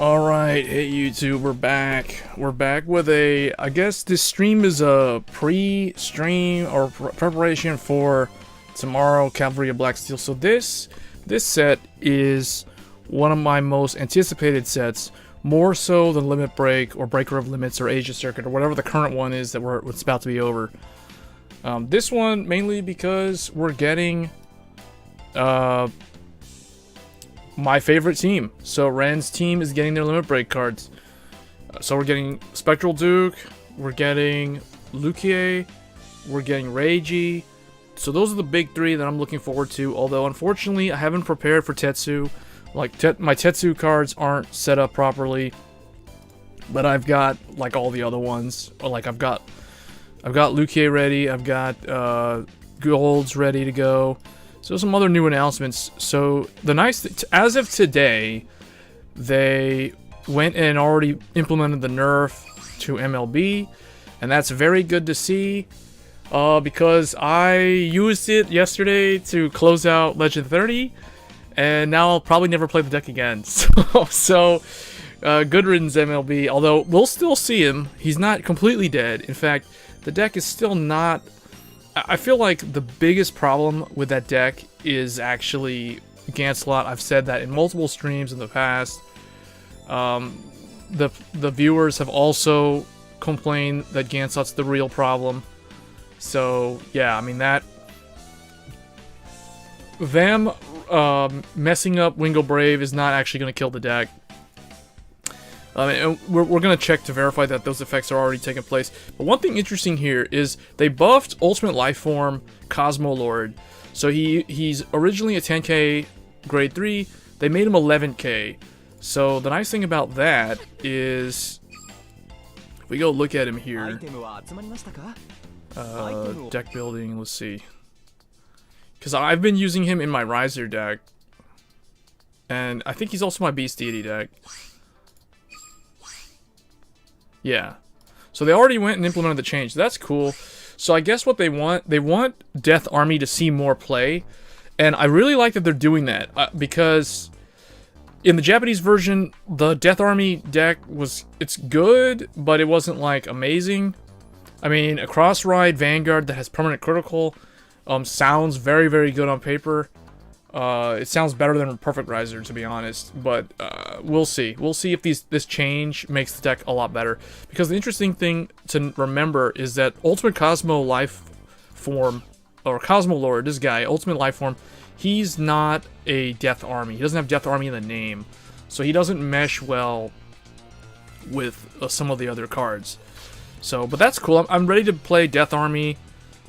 Alright, hey YouTube, we're back. We're back with I guess this stream is a pre-stream or preparation for tomorrow, Cavalry of Black Steel. So this set is one of my most anticipated sets, more so than Limit Break or Breaker of Limits or Asia Circuit or whatever the current one is that it's about to be over. This one mainly because we're getting my favorite team. So Ren's team is getting their Limit Break cards. So we're getting Spectral Duke, we're getting Lukie, we're getting Reiji. So those are the big three that I'm looking forward to. Although unfortunately I haven't prepared for Tetsu. Like my Tetsu cards aren't set up properly. But I've got like all the other ones. Or like I've got Lukie ready. I've got Golds ready to go. So some other new announcements. So the nice thing, as of today, they went and already implemented the nerf to MLB, and that's very good to see. Because I used it yesterday to close out Legend 30, and now I'll probably never play the deck again. So good riddance MLB. Although we'll still see him. He's not completely dead. In fact, the deck is still not. I feel like the biggest problem with that deck is actually Gancelot. I've said that in multiple streams in the past. The viewers have also complained that Gancelot's the real problem. So yeah, I mean them messing up Wingo Brave is not actually going to kill the deck. And we're going to check to verify that those effects are already taking place. But one thing interesting here is they buffed Ultimate Lifeform Cosmo Lord. So he's originally a 10k grade 3. They made him 11k. So the nice thing about that is, if we go look at him here, deck building, let's see. Because I've been using him in my Riser deck. And I think he's also my Beast Deity deck. Yeah. So they already went and implemented the change. That's cool. So I guess what they want Death Army to see more play. And I really like that they're doing that. Because in the Japanese version, the Death Army deck it's good, but it wasn't like amazing. I mean, a Cross Ride Vanguard that has permanent critical sounds very, very good on paper. It sounds better than Perfect Riser, to be honest, but we'll see. We'll see if this change makes the deck a lot better. Because the interesting thing to remember is that Ultimate Cosmo Life Form, or Cosmo Lord, this guy, Ultimate Life Form, he's not a Death Army. He doesn't have Death Army in the name, so he doesn't mesh well with some of the other cards. So, but that's cool. I'm ready to play Death Army.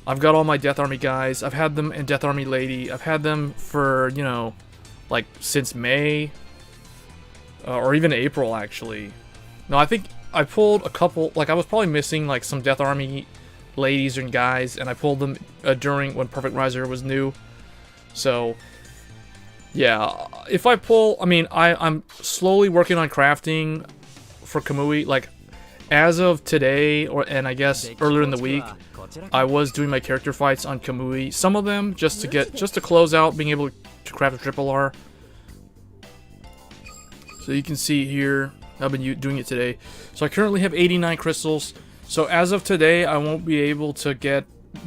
I've got all my Death Army guys. I've had them in Death Army Lady. I've had them for, you know, like since May. Or even April, actually. No, I think I pulled a couple, like I was probably missing like some Death Army ladies and guys, and I pulled them during when Perfect Riser was new. So, yeah, if I pull, I mean, I'm slowly working on crafting for Kamui, like, as of today, and I guess earlier in the week, I was doing my character fights on Kamui. Some of them just to close out being able to craft a triple R. So you can see here, I've been doing it today. So I currently have 89 crystals. So as of today, I won't be able to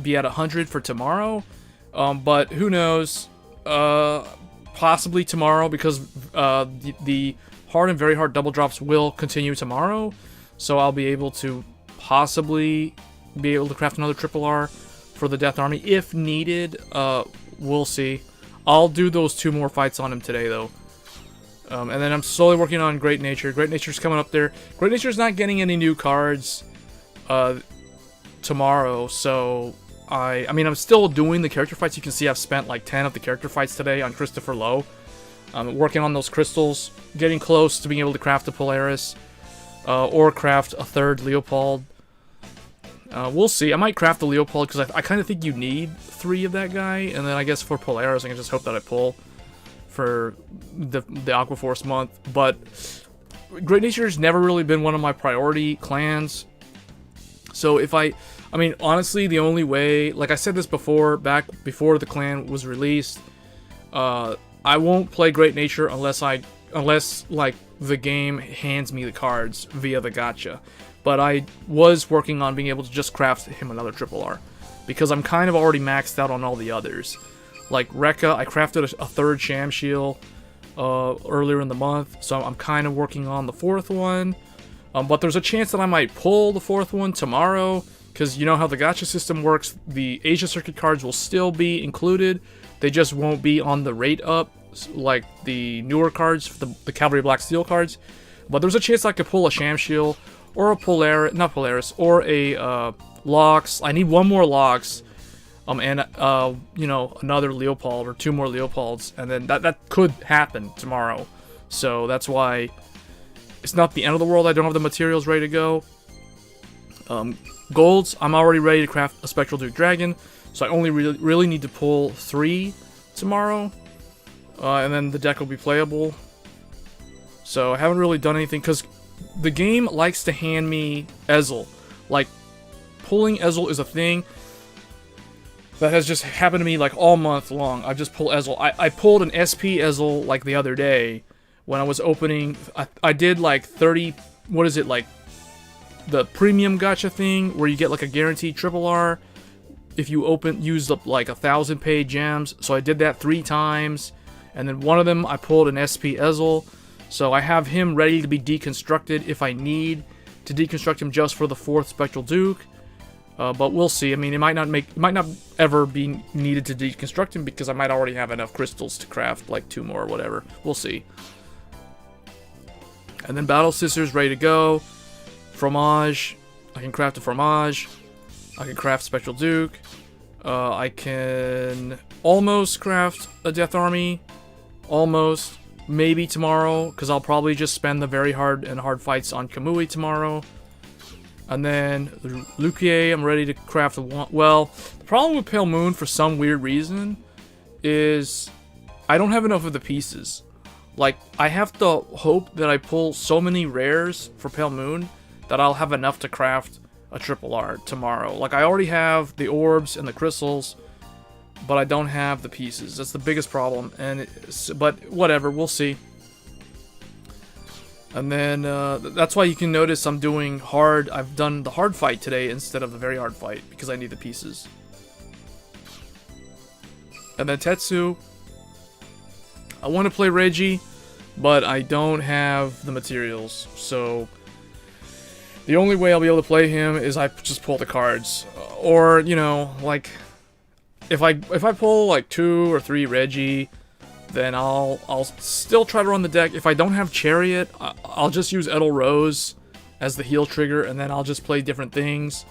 be at 100 for tomorrow. But who knows? Possibly tomorrow, because the hard and very hard double drops will continue tomorrow. So I'll be able to possibly be able to craft another triple R for the Death Army if needed. We'll see. I'll do those 2 more fights on him today, though. And then I'm slowly working on Great Nature. Great Nature's coming up there. Great Nature's not getting any new cards tomorrow, so I mean, I'm still doing the character fights. You can see I've spent like 10 of the character fights today on Christopher Lowe. Working on those crystals, getting close to being able to craft a Polaris. Or craft a 3rd Leopold. We'll see. I might craft the Leopold because I kind of think you need 3 of that guy. And then I guess for Polaris, I can just hope that I pull for the Aqua Force month. But Great Nature's never really been one of my priority clans. So if I mean, honestly, the only way, like I said this before, back before the clan was released, I won't play Great Nature unless I unless like the game hands me the cards via the gacha. But I was working on being able to just craft him another triple R, because I'm kind of already maxed out on all the others. Like Rekka, I crafted a third Shamsheel earlier in the month, so I'm kind of working on the fourth one. But there's a chance that I might pull the fourth one tomorrow, because you know how the gacha system works. The Asia Circuit cards will still be included. They just won't be on the rate up like the newer cards, the Cavalry of Black Steel cards. But there's a chance I could pull a Shamsheel or a Polaris, or a Lox. I need one more Lox, and you know, another Leopold or two more Leopolds, and then that could happen tomorrow. So that's why it's not the end of the world. I don't have the materials ready to go. Golds, I'm already ready to craft a Spectral Duke Dragon, so I only really need to pull 3 tomorrow, and then the deck will be playable. So I haven't really done anything, because the game likes to hand me Ezel. Like, pulling Ezel is a thing that has just happened to me like all month long. I just pull Ezel. I pulled an SP Ezel like the other day when I was opening. I did like 30, what is it, like the premium gacha thing where you get like a guaranteed triple R if you use up like 1,000 paid gems. So I did that 3 times, and then one of them I pulled an SP Ezel. So I have him ready to be deconstructed if I need to deconstruct him just for the 4th Spectral Duke. But we'll see. I mean, it might not ever be needed to deconstruct him, because I might already have enough crystals to craft like 2 more or whatever. We'll see. And then Battle Sisters ready to go. Fromage. I can craft a Fromage. I can craft Spectral Duke. I can almost craft a Death Army. Almost. Maybe tomorrow, because I'll probably just spend the very hard fights on Kamui tomorrow. And then Luquier, I'm ready to craft a... Well, the problem with Pale Moon, for some weird reason, is I don't have enough of the pieces. Like, I have to hope that I pull so many rares for Pale Moon that I'll have enough to craft a triple R tomorrow. Like, I already have the orbs and the crystals, but I don't have the pieces. That's the biggest problem. But whatever, we'll see. And then that's why you can notice I'm doing hard. I've done the hard fight today instead of the very hard fight, because I need the pieces. And then Tetsu, I want to play Reggie, but I don't have the materials. So the only way I'll be able to play him is I just pull the cards, or you know, like if I pull like 2 or 3 Reggie, then I'll still try to run the deck. If I don't have Chariot, I'll just use Edel Rose as the heal trigger, and then I'll just play different things.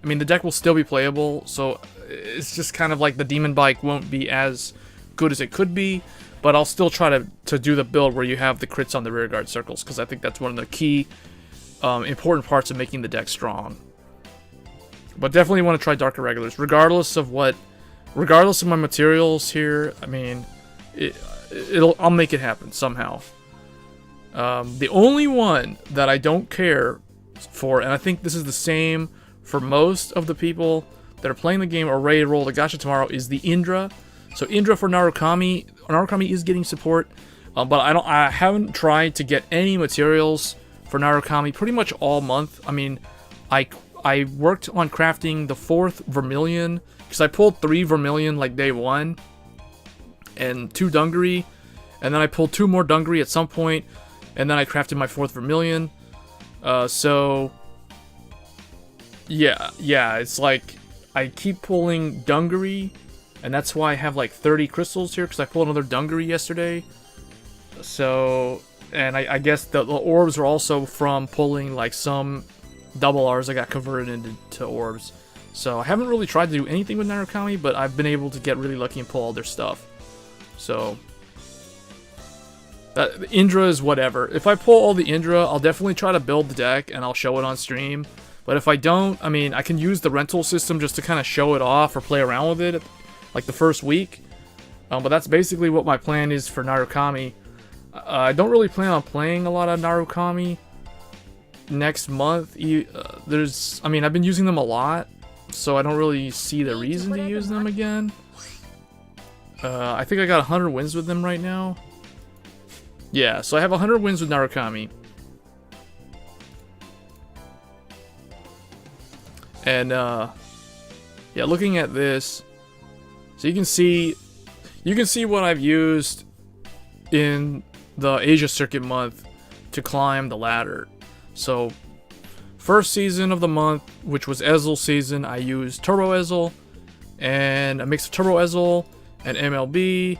I mean, the deck will still be playable, so it's just kind of like the Demon Bike won't be as good as it could be, but I'll still try to do the build where you have the crits on the rearguard circles, because I think that's one of the key important parts of making the deck strong. But definitely want to try Dark Irregulars, regardless of my materials here. I mean, I'll make it happen somehow. The only one that I don't care for, and I think this is the same for most of the people that are playing the game or ready to roll the gacha tomorrow, is the Indra. So Indra for Narukami. Narukami is getting support, but I haven't tried to get any materials for Narukami pretty much all month. I mean, I worked on crafting the 4th Vermilion, because I pulled 3 Vermilion like day 1, and 2 Dungaree, and then I pulled 2 more Dungaree at some point, and then I crafted my 4th Vermilion. So yeah, it's like I keep pulling Dungaree, and that's why I have like 30 crystals here, because I pulled another Dungaree yesterday. So, and I guess the orbs are also from pulling like some double R's that got converted into orbs. So I haven't really tried to do anything with Narukami, but I've been able to get really lucky and pull all their stuff. So Indra is whatever. If I pull all the Indra, I'll definitely try to build the deck and I'll show it on stream. But if I don't, I mean, I can use the rental system just to kind of show it off or play around with it like the first week. But that's basically what my plan is for Narukami. I don't really plan on playing a lot of Narukami next month. I mean, I've been using them a lot, so I don't really see the reason to use them again. I think I got 100 wins with them right now. Yeah, so I have 100 wins with Narukami. And, yeah, looking at this, so you can see what I've used in the Asia Circuit month to climb the ladder. So, first season of the month, which was Ezel season, I used Turbo Ezel, and a mix of Turbo Ezel, and MLB,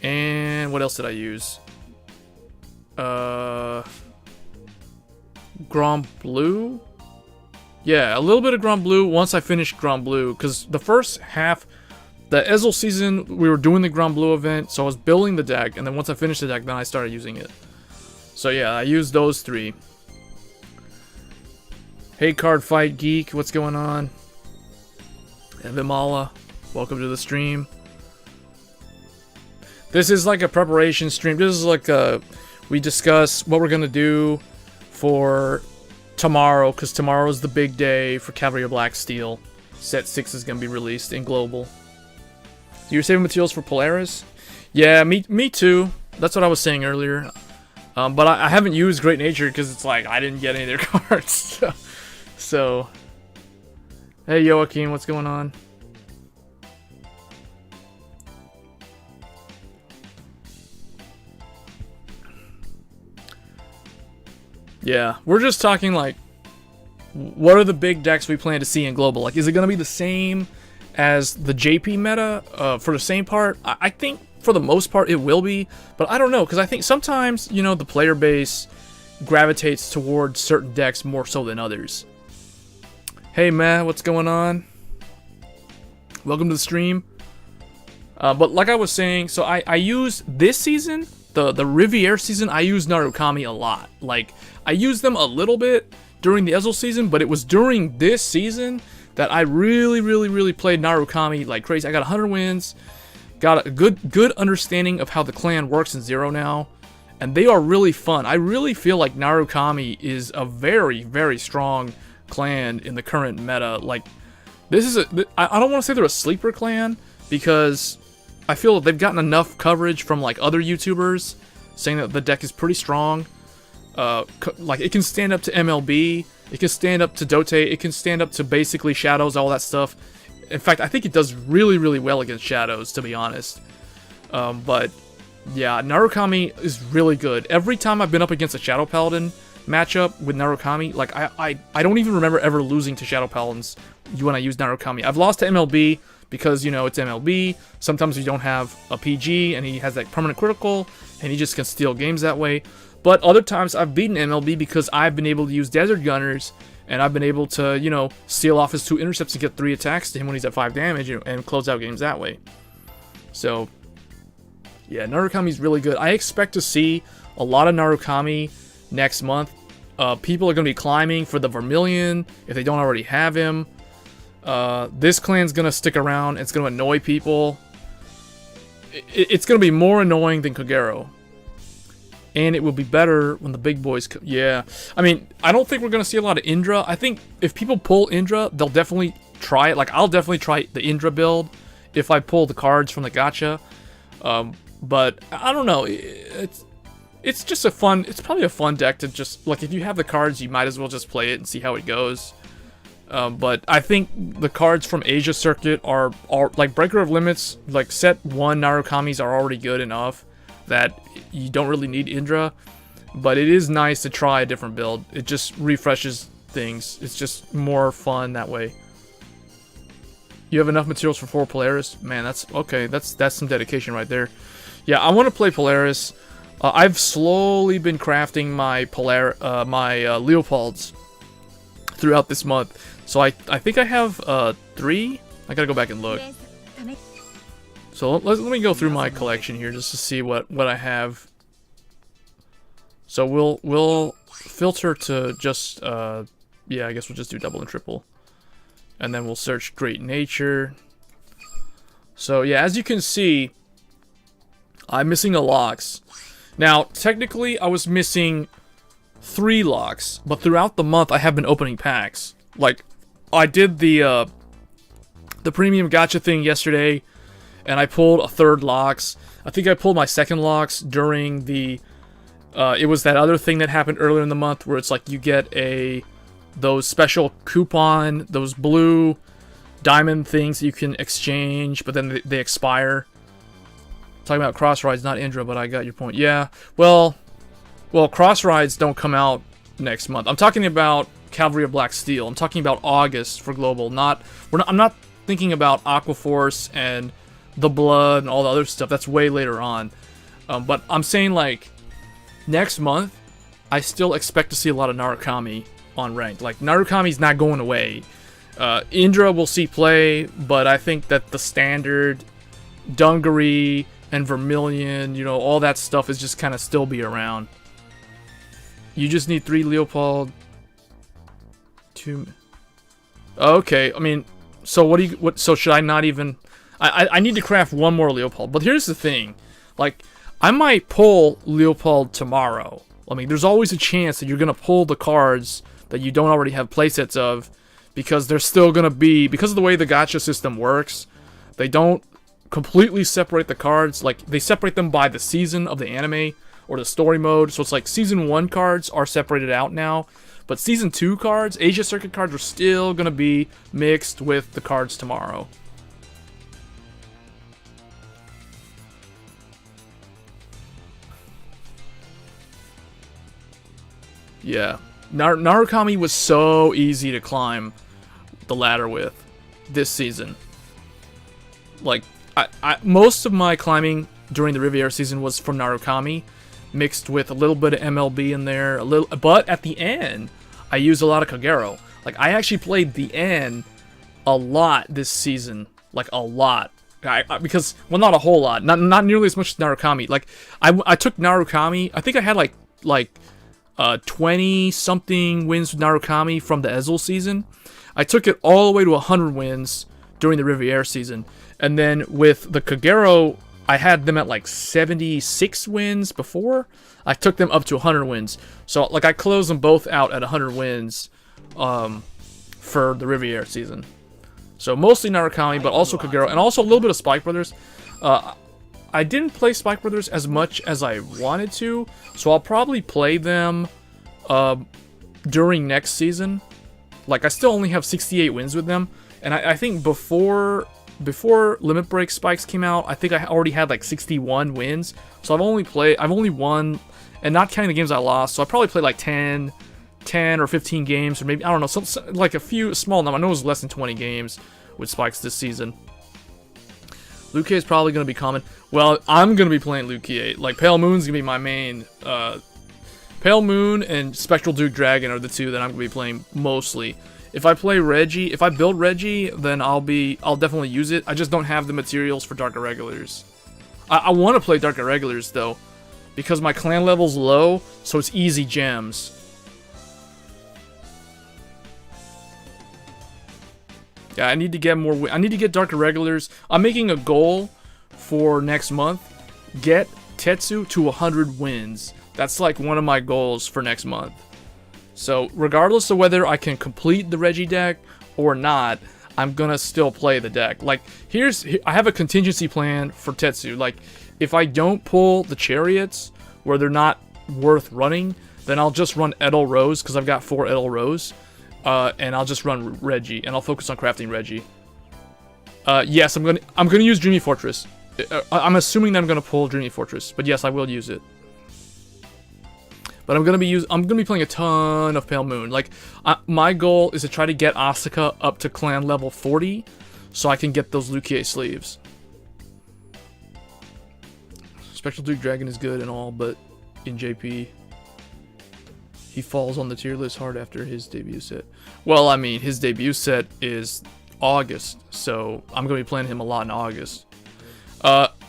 and what else did I use? Grand Blue? Yeah, a little bit of Grand Blue once I finished Grand Blue, because the first half, the Ezel season, we were doing the Grand Blue event, so I was building the deck, and then once I finished the deck, then I started using it. So yeah, I used those 3. Hey Card Fight Geek, what's going on? And Vimala, welcome to the stream. This is like a preparation stream. This is like we discuss what we're gonna do for tomorrow, because tomorrow is the big day for Cavalry of Black Steel. Set 6 is gonna be released in Global. So you're saving materials for Polaris? Yeah, me too. That's what I was saying earlier. But I haven't used Great Nature because it's like I didn't get any of their cards. So, hey Joaquin, what's going on? Yeah, we're just talking like, what are the big decks we plan to see in Global? Like, is it going to be the same as the JP meta for the same part? I think for the most part it will be, but I don't know, because I think sometimes, you know, the player base gravitates towards certain decks more so than others. Hey Matt, what's going on? Welcome to the stream. But like I was saying, so I use this season, the Riviere season, I use Narukami a lot. Like, I used them a little bit during the Ezel season, but it was during this season that I really played Narukami like crazy. I got 100 wins, got a good understanding of how the clan works in Zero now, and they are really fun. I really feel like Narukami is a very strong clan in the current meta. Like, this is I don't want to say they're a sleeper clan, because I feel that they've gotten enough coverage from like other YouTubers saying that the deck is pretty strong. Like, it can stand up to MLB, it can stand up to Dote, it can stand up to basically Shadows, all that stuff. In fact, I think it does really well against Shadows, to be honest. But yeah, Narukami is really good. Every time I've been up against a Shadow Paladin matchup with Narukami, like, I don't even remember ever losing to Shadow Paladins when I use Narukami. I've lost to MLB because, you know, it's MLB. Sometimes you don't have a PG and he has that permanent critical and he just can steal games that way. But other times I've beaten MLB because I've been able to use Desert Gunners, and I've been able to, you know, steal off his 2 intercepts and get 3 attacks to him when he's at 5 damage and close out games that way. So, yeah, Narukami's really good. I expect to see a lot of Narukami next month. People are going to be climbing for the Vermilion if they don't already have him. This clan's going to stick around. It's going to annoy people. It's going to be more annoying than Kogero. And it will be better when the big boys come. Yeah. I mean, I don't think we're going to see a lot of Indra. I think if people pull Indra, they'll definitely try it. Like, I'll definitely try the Indra build if I pull the cards from the gacha. But I don't know. It's just a fun... It's probably a fun deck to just... Like, if you have the cards, you might as well just play it and see how it goes. But I think the cards from Asia Circuit are like, Breaker of Limits, like, set 1 Narukamis are already good enough that you don't really need Indra, but it is nice to try a different build. It just refreshes things. It's just more fun that way. You have enough materials for 4 Polaris? Man, that's okay. That's some dedication right there. Yeah, I want to play Polaris. I've slowly been crafting my Leopolds throughout this month. So I think I have 3. I gotta go back and look. So let me go through my collection here just to see what I have. So we'll filter to just yeah, I guess we'll just do double and triple, and then we'll search Great Nature. So yeah, as you can see, I'm missing a Lox. Now technically I was missing 3 Lox, but throughout the month I have been opening packs. Like, I did the premium gacha thing yesterday, and I pulled a 3rd Lox. I think I pulled my 2nd Lox during the It was that other thing that happened earlier in the month where it's like you get those special coupon, those blue diamond things that you can exchange, but then they expire. Talking about cross rides, not Indra, but I got your point. Yeah, well, cross rides don't come out next month. I'm talking about Cavalry of Black Steel. I'm talking about August for global. I'm not thinking about Aquaforce and the Blood and all the other stuff. That's way later on. But I'm saying, like, next month, I still expect to see a lot of Narukami on ranked. Like, Narukami's not going away. Indra will see play, but I think that the standard, Dungaree, and Vermilion, you know, all that stuff is just kind of still be around. You just need 3 Leopold. 2. Okay, I mean, so so should I not even... I need to craft 1 more Leopold. But here's the thing. Like, I might pull Leopold tomorrow. I mean, there's always a chance that you're going to pull the cards that you don't already have playsets of, because they're still going to be... Because of the way the gacha system works, they don't completely separate the cards. Like, they separate them by the season of the anime or the story mode. So it's like Season 1 cards are separated out now, but Season 2 cards, Asia Circuit cards, are still going to be mixed with the cards tomorrow. Yeah. Narukami was so easy to climb the ladder with this season. Like, most of my climbing during the Riviera season was from Narukami, mixed with a little bit of MLB in there, but at the end, I used a lot of Kagero. Like, I actually played the end a lot this season, like a lot. Because, well, not a whole lot, not nearly as much as Narukami. Like, I took Narukami. I think I had like 20 something wins with Narukami from the Ezel season. I took it all the way to 100 wins during the Riviera season, and then with the Kagero, I had them at like 76 wins before. I took them up to 100 wins. So, like, I closed them both out at 100 wins for the Riviera season. So, mostly Narukami, but also Kagero, and also a little bit of Spike Brothers. I didn't play Spike Brothers as much as I wanted to, so I'll probably play them during next season. Like, I still only have 68 wins with them, and I think before Limit Break Spikes came out, I think I already had like 61 wins. So I've only won, and not counting the games I lost, so I probably played like 10 or 15 games, or maybe, I don't know, like a few small number. I know it was less than 20 games with Spikes this season. Luke is probably going to be common. Well, I'm going to be playing Luke 8. Like, Pale Moon's going to be my main. Pale Moon and Spectral Duke Dragon are the two that I'm going to be playing mostly. If I play Reggie, if I build Reggie, then I'll definitely use it. I just don't have the materials for Dark Irregulars. I want to play Dark Irregulars, though, because my clan level's low, so it's easy gems. Yeah, I need to get more. I need to get Dark Irregulars. I'm making a goal for next month. Get Tetsu to 100 wins. That's like one of my goals for next month. So, regardless of whether I can complete the Reggie deck or not, I'm gonna still play the deck. Like, I have a contingency plan for Tetsu. Like, if I don't pull the Chariots, where they're not worth running, then I'll just run Edel Rose, because I've got 4 Edel Rose. And I'll just run Reggie, and I'll focus on crafting Reggie. Yes, I'm gonna use Dreamy Fortress. I'm assuming that I'm gonna pull Dreamy Fortress, but yes, I will use it. But I'm gonna be playing a ton of Pale Moon. Like, my goal is to try to get Asuka up to clan level 40, so I can get those Lukier sleeves. Spectral Duke Dragon is good and all, but in JP, he falls on the tier list hard after his debut set. Well, I mean, his debut set is August, so I'm gonna be playing him a lot in August.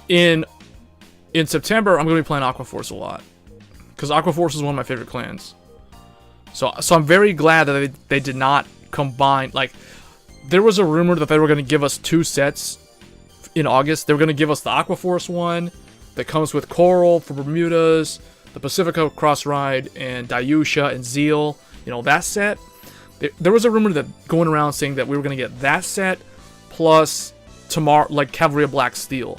In September, I'm gonna be playing Aquaforce a lot, because Aquaforce is one of my favorite clans. So I'm very glad that they did not combine. Like, there was a rumor that they were going to give us 2 sets in August. They were going to give us the Aquaforce one that comes with Coral for Bermudas, the Pacifica Cross Ride, and Dayusha and Zeal. You know, that set. There was a rumor that going around saying that we were going to get that set plus tomorrow, like Cavalry of Black Steel.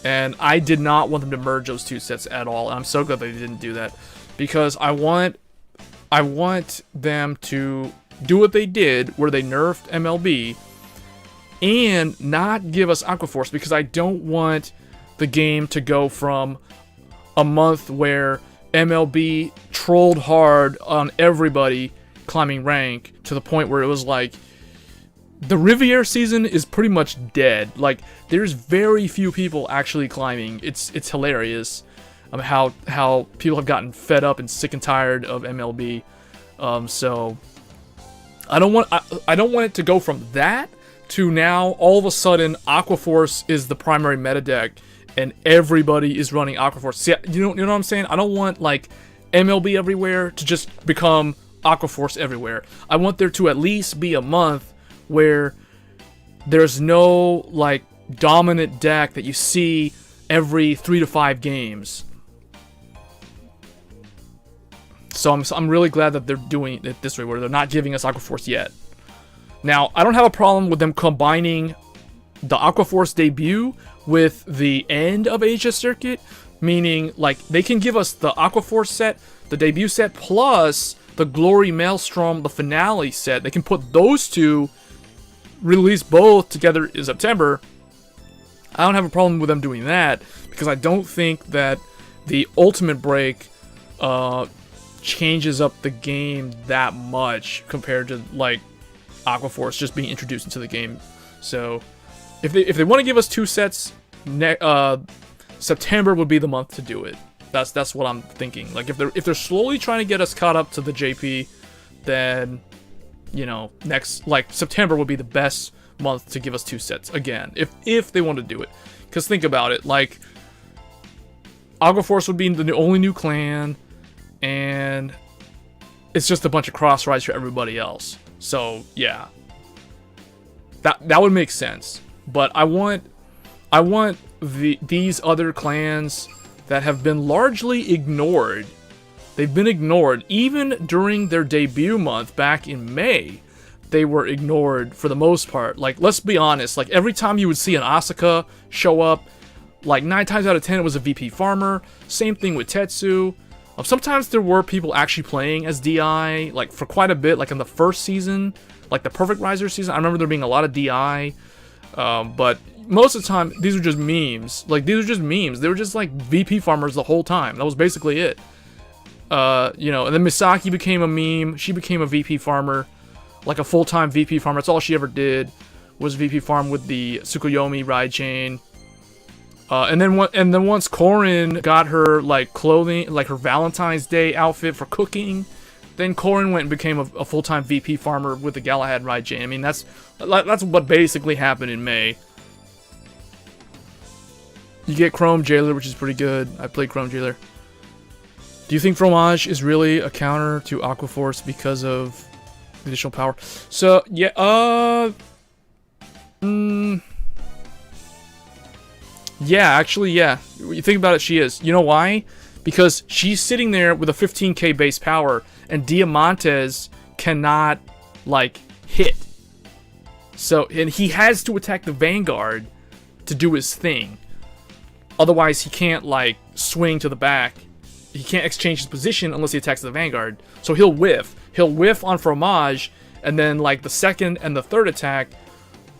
And I did not want them to merge those two sets at all. And I'm so glad they didn't do that, because I want them to do what they did, where they nerfed MLB, and not give us Aquaforce, because I don't want the game to go from a month where MLB trolled hard on everybody climbing rank to the point where it was like, the Riviera season is pretty much dead. Like, there's very few people actually climbing. It's hilarious how people have gotten fed up and sick and tired of MLB. So I don't want it to go from that to now all of a sudden Aquaforce is the primary meta deck and everybody is running Aquaforce. See, you know what I'm saying? I don't want like MLB everywhere to just become Aquaforce everywhere. I want there to at least be a month where there's no like dominant deck that you see every 3 to 5 games. So I'm really glad that they're doing it this way, where they're not giving us Aquaforce yet. Now, I don't have a problem with them combining the Aquaforce debut with the end of Asia Circuit, meaning like they can give us the Aquaforce set, the debut set, plus the Glory Maelstrom, the finale set. They can put those two, release both together in September. I don't have a problem with them doing that, because I don't think that the Ultimate Break changes up the game that much compared to like Aquaforce just being introduced into the game. So if they want to give us 2 sets, September would be the month to do it. That's what I'm thinking. Like if they're slowly trying to get us caught up to the JP, then you know, next like September would be the best month to give us 2 sets again, if they want to do it. Because think about it, like Aquaforce would be the only new clan, and it's just a bunch of cross rides for everybody else. So yeah, that would make sense. But I want these other clans that have been largely ignored. They've been ignored even during their debut month back in May. They were ignored for the most part. Like, let's be honest, like every time you would see an Asuka show up, like 9 times out of 10 it was a VP farmer. Same thing with Tetsu. Sometimes there were people actually playing as DI, like for quite a bit, like in the first season, like the Perfect Riser season. I remember there being a lot of DI, but most of the time these were just memes. Like these were just memes. They were just like VP farmers the whole time. That was basically it. You know, and then Misaki became a meme. She became a VP farmer, like a full-time VP farmer. That's all she ever did, was VP farm with the Tsukuyomi ride chain. And then once Corrin got her like clothing, like her Valentine's Day outfit for cooking, then Corrin went and became a full-time VP farmer with the Galahad ride chain. I mean, that's what basically happened in May. You get Chrome Jailer, which is pretty good. I played Chrome Jailer. Do you think Fromage is really a counter to Aquaforce because of additional power? So yeah, yeah, actually, yeah. You think about it, she is. You know why? Because she's sitting there with a 15k base power, and Diamantes cannot, like, hit. So, and he has to attack the Vanguard to do his thing. Otherwise, he can't, like, swing to the back. He can't exchange his position unless he attacks the Vanguard. So he'll whiff. He'll whiff on Fromage, and then, like, the second and the third attack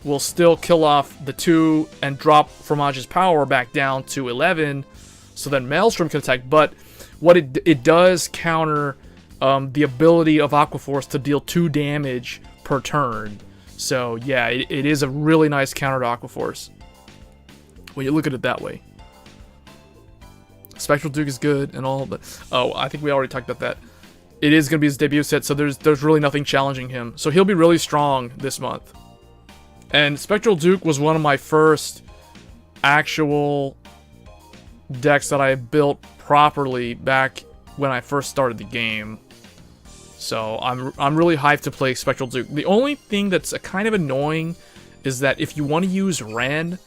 will still kill off the 2 and drop Fromage's power back down to 11, so then Maelstrom can attack. But what it does counter the ability of Aquaforce to deal 2 damage per turn. So yeah, it is a really nice counter to Aquaforce when you look at it that way. Spectral Duke is good and all, but oh, I think we already talked about that. It is going to be his debut set, so there's really nothing challenging him. So he'll be really strong this month. And Spectral Duke was one of my first actual decks that I built properly back when I first started the game. So I'm really hyped to play Spectral Duke. The only thing that's kind of annoying is that if you want to use Ren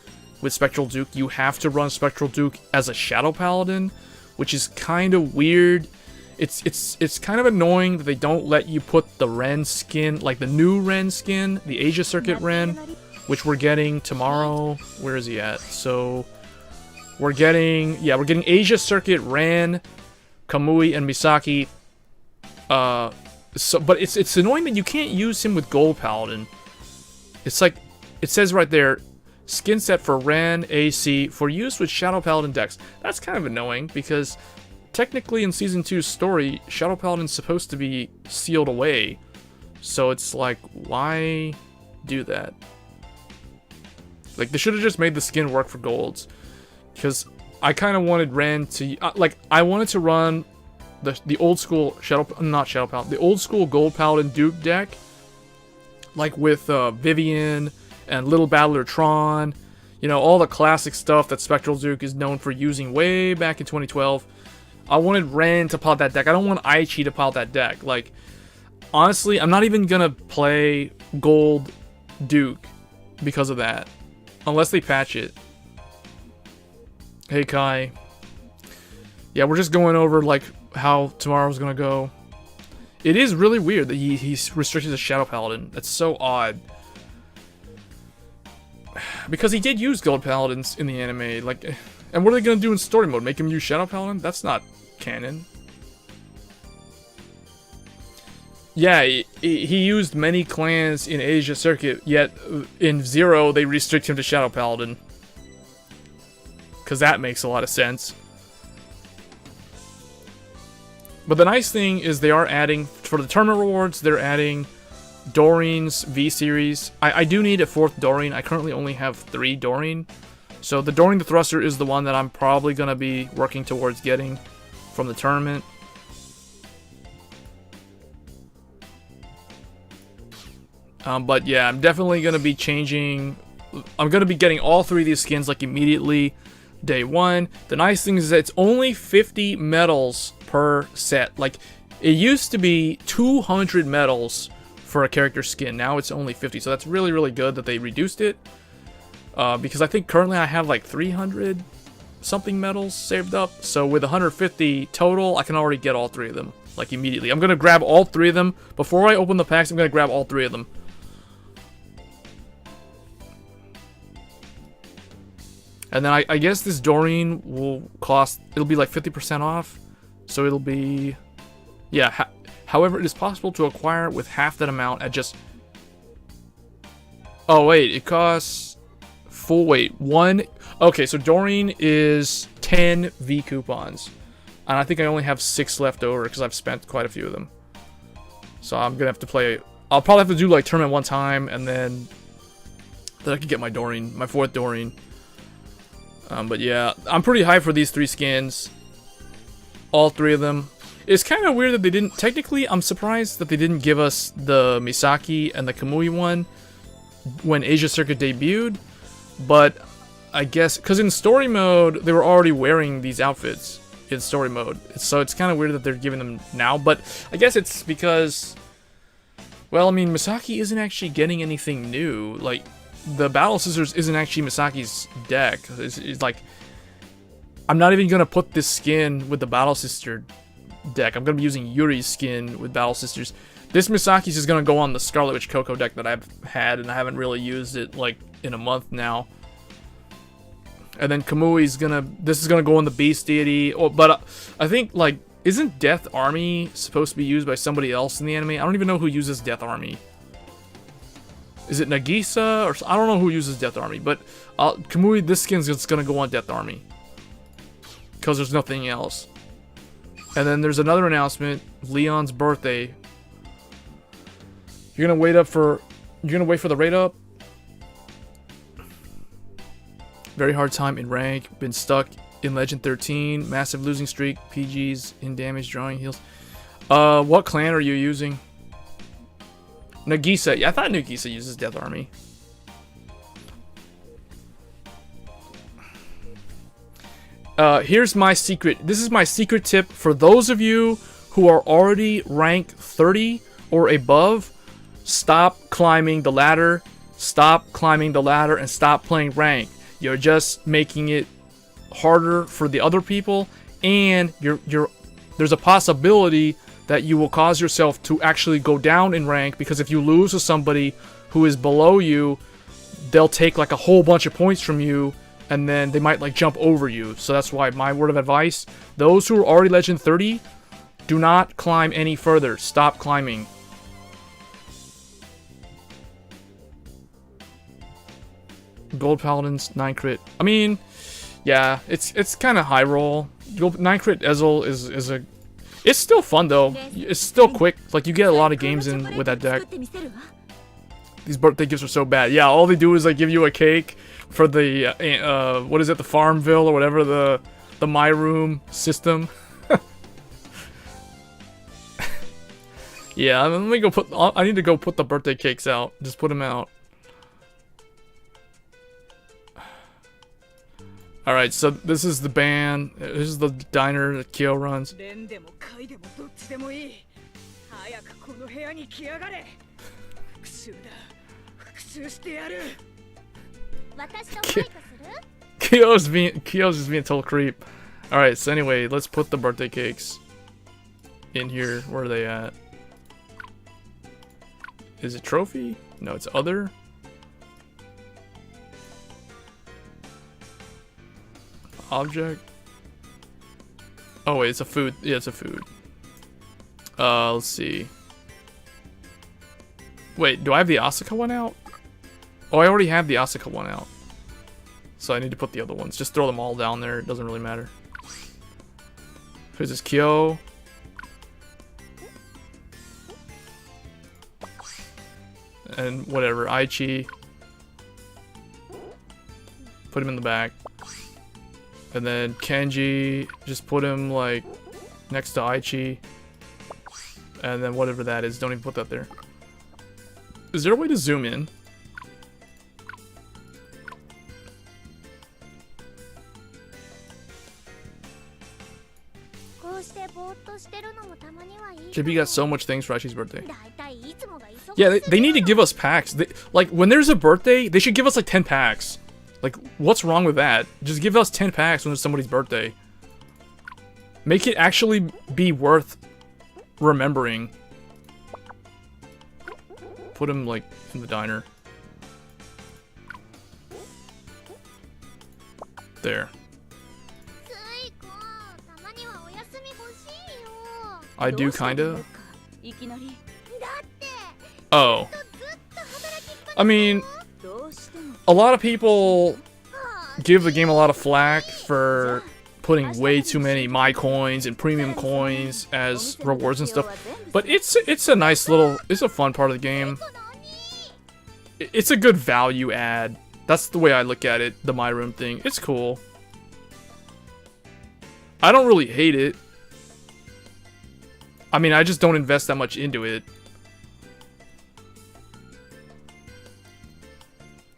with Spectral Duke, you have to run Spectral Duke as a Shadow Paladin, which is kind of weird. It's kind of annoying that they don't let you put the Ren skin, like the new Ren skin, the Asia Circuit Ren, which we're getting tomorrow. Where is he at? So We're getting Asia Circuit, Ran, Kamui, and Misaki. But it's annoying that you can't use him with Gold Paladin. It's like, it says right there, skin set for Ran AC for use with Shadow Paladin decks. That's kind of annoying because technically in Season 2's story, Shadow Paladin's supposed to be sealed away. So it's like, why do that? Like, they should have just made the skin work for golds. Because I kind of wanted Ran to... I wanted to run the old school the old school Gold Paladin Duke deck. Like with Vivian and Little Battler Tron. You know, all the classic stuff that Spectral Duke is known for using way back in 2012. I wanted Ran to pilot that deck. I don't want Aichi to pilot that deck. Like, honestly, I'm not even gonna play Gold Duke because of that. Unless they patch it. Hey, Kai. Yeah, we're just going over, like, how tomorrow's gonna go. It is really weird that he's restricted to Shadow Paladin. That's so odd. Because he did use Gold Paladins in the anime. Like, and what are they gonna do in story mode? Make him use Shadow Paladin? That's not canon. Yeah, he used many clans in Asia Circuit, yet in Zero they restrict him to Shadow Paladin. Because that makes a lot of sense. But the nice thing is they are adding, for the tournament rewards, they're adding Doreen's V-Series. I do need a 4th Doreen. I currently only have 3 Doreen. So the Doreen the Thruster is the one that I'm probably going to be working towards getting from the tournament. But yeah, I'm definitely going to be changing. I'm going to be getting all 3 of these skins like immediately day 1. The nice thing is that it's only 50 medals per set. Like, it used to be 200 medals for a character skin. Now it's only 50. So that's really, really good that they reduced it. Because I think currently I have like 300 something medals saved up. So with 150 total, I can already get all 3 of them. Like, immediately. I'm going to grab all 3 of them. Before I open the packs, I'm going to grab all 3 of them. And then I guess this Doreen will cost, it'll be like 50% off. So it'll be, yeah. However, it is possible to acquire with half that amount at just, oh wait, it costs full weight. Okay, so Doreen is 10 V coupons. And I think I only have 6 left over because I've spent quite a few of them. So I'm going to have to play, I'll probably have to do like tournament one time and then I can get my Doreen, my 4th Doreen. But yeah, I'm pretty hyped for these 3 skins. All 3 of them. It's kind of weird that they didn't... Technically, I'm surprised that they didn't give us the Misaki and the Kamui one when Asia Circuit debuted. But I guess... Because in story mode, they were already wearing these outfits in story mode. So it's kind of weird that they're giving them now. But I guess it's because... Well, I mean, Misaki isn't actually getting anything new. Like, the Battle Sisters isn't actually Misaki's deck. It's like... I'm not even going to put this skin with the Battle Sister deck. I'm going to be using Yuri's skin with Battle Sisters. This Misaki's is going to go on the Scarlet Witch Coco deck that I've had, and I haven't really used it, like, in a month now. And then Kamui's going to... This is going to go on the Beast Deity. Oh, but I think, like, isn't Death Army supposed to be used by somebody else in the anime? I don't even know who uses Death Army. Is it Nagisa? Or I don't know who uses Death Army, but Kamui, this skin's just going to go on Death Army. Because there's nothing else. And then there's another announcement. Leon's birthday. You're gonna wait for the rate up. Very hard time in rank. Been stuck in Legend 13. Massive losing streak. PGs in damage, drawing heals. What clan are you using? Nagisa. Yeah, I thought Nagisa uses Death Army. Here's my secret. This is my secret tip for those of you who are already rank 30 or above. Stop climbing the ladder. Stop climbing the ladder and stop playing rank. You're just making it harder for the other people, and there's a possibility that you will cause yourself to actually go down in rank, because if you lose to somebody who is below you, they'll take like a whole bunch of points from you, and then they might like jump over you. So that's why my word of advice, those who are already Legend 30, do not climb any further. Stop climbing. Gold Paladins, 9 crit. I mean, yeah, it's kind of high roll. 9 crit Ezel is a... It's still fun though. It's still quick. Like you get a lot of games in with that deck. These birthday gifts are so bad. Yeah, all they do is like give you a cake for the what is it, the Farmville or whatever, the My Room system. Yeah, let me go put. I need to go put the birthday cakes out. Just put them out. All right, so this is the band. This is the diner that Kyo runs. Kyo's just being a total creep. All right, so anyway, let's put the birthday cakes in here. Where are they at? Is it trophy? No, it's other. Object. Oh wait, it's a food. Yeah, it's a food. Let's see. Wait, do I have the Asuka one out? Oh, I already have the Asuka one out. So I need to put the other ones. Just throw them all down there. It doesn't really matter. Who's this? Kyo. And whatever. Aichi. Put him in the back. And then Kenji, just put him like next to Aichi. And then whatever that is, don't even put that there. Is there a way to zoom in? JP got so much things for Aichi's birthday. Yeah, they need to give us packs. Like, when there's a birthday, they should give us like 10 packs. Like, what's wrong with that? Just give us 10 packs when it's somebody's birthday. Make it actually be worth remembering. Put him, like, in the diner. There. I do, kinda. Oh. I mean... A lot of people give the game a lot of flack for putting way too many My Coins and premium coins as rewards and stuff, but it's a nice little, it's a fun part of the game. It's a good value add. That's the way I look at it, the My Room thing. It's cool. I don't really hate it. I mean, I just don't invest that much into it.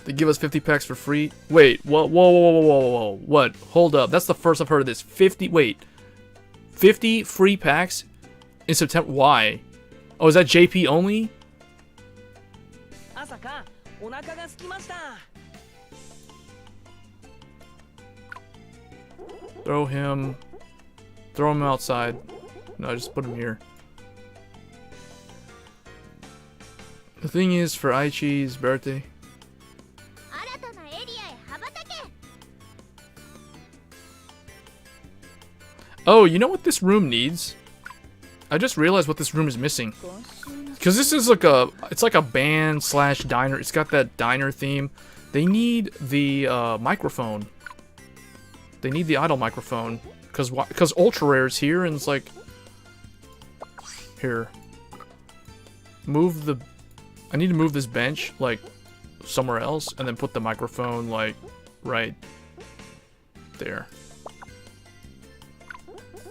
They give us 50 packs for free. Wait, whoa, whoa, whoa, whoa, whoa, whoa, what? Hold up, that's the first I've heard of this. 50 free packs in September? Why? Oh, is that JP only? Throw him outside. No, just put him here. The thing is, for Aichi's birthday... Oh, you know what this room needs? I just realized what this room is missing. Because this is like it's like a band slash diner. It's got that diner theme. They need the microphone. They need the idle microphone. Because Ultra Rare is here and it's like... Here. I need to move this bench, like, somewhere else. And then put the microphone, like, right there.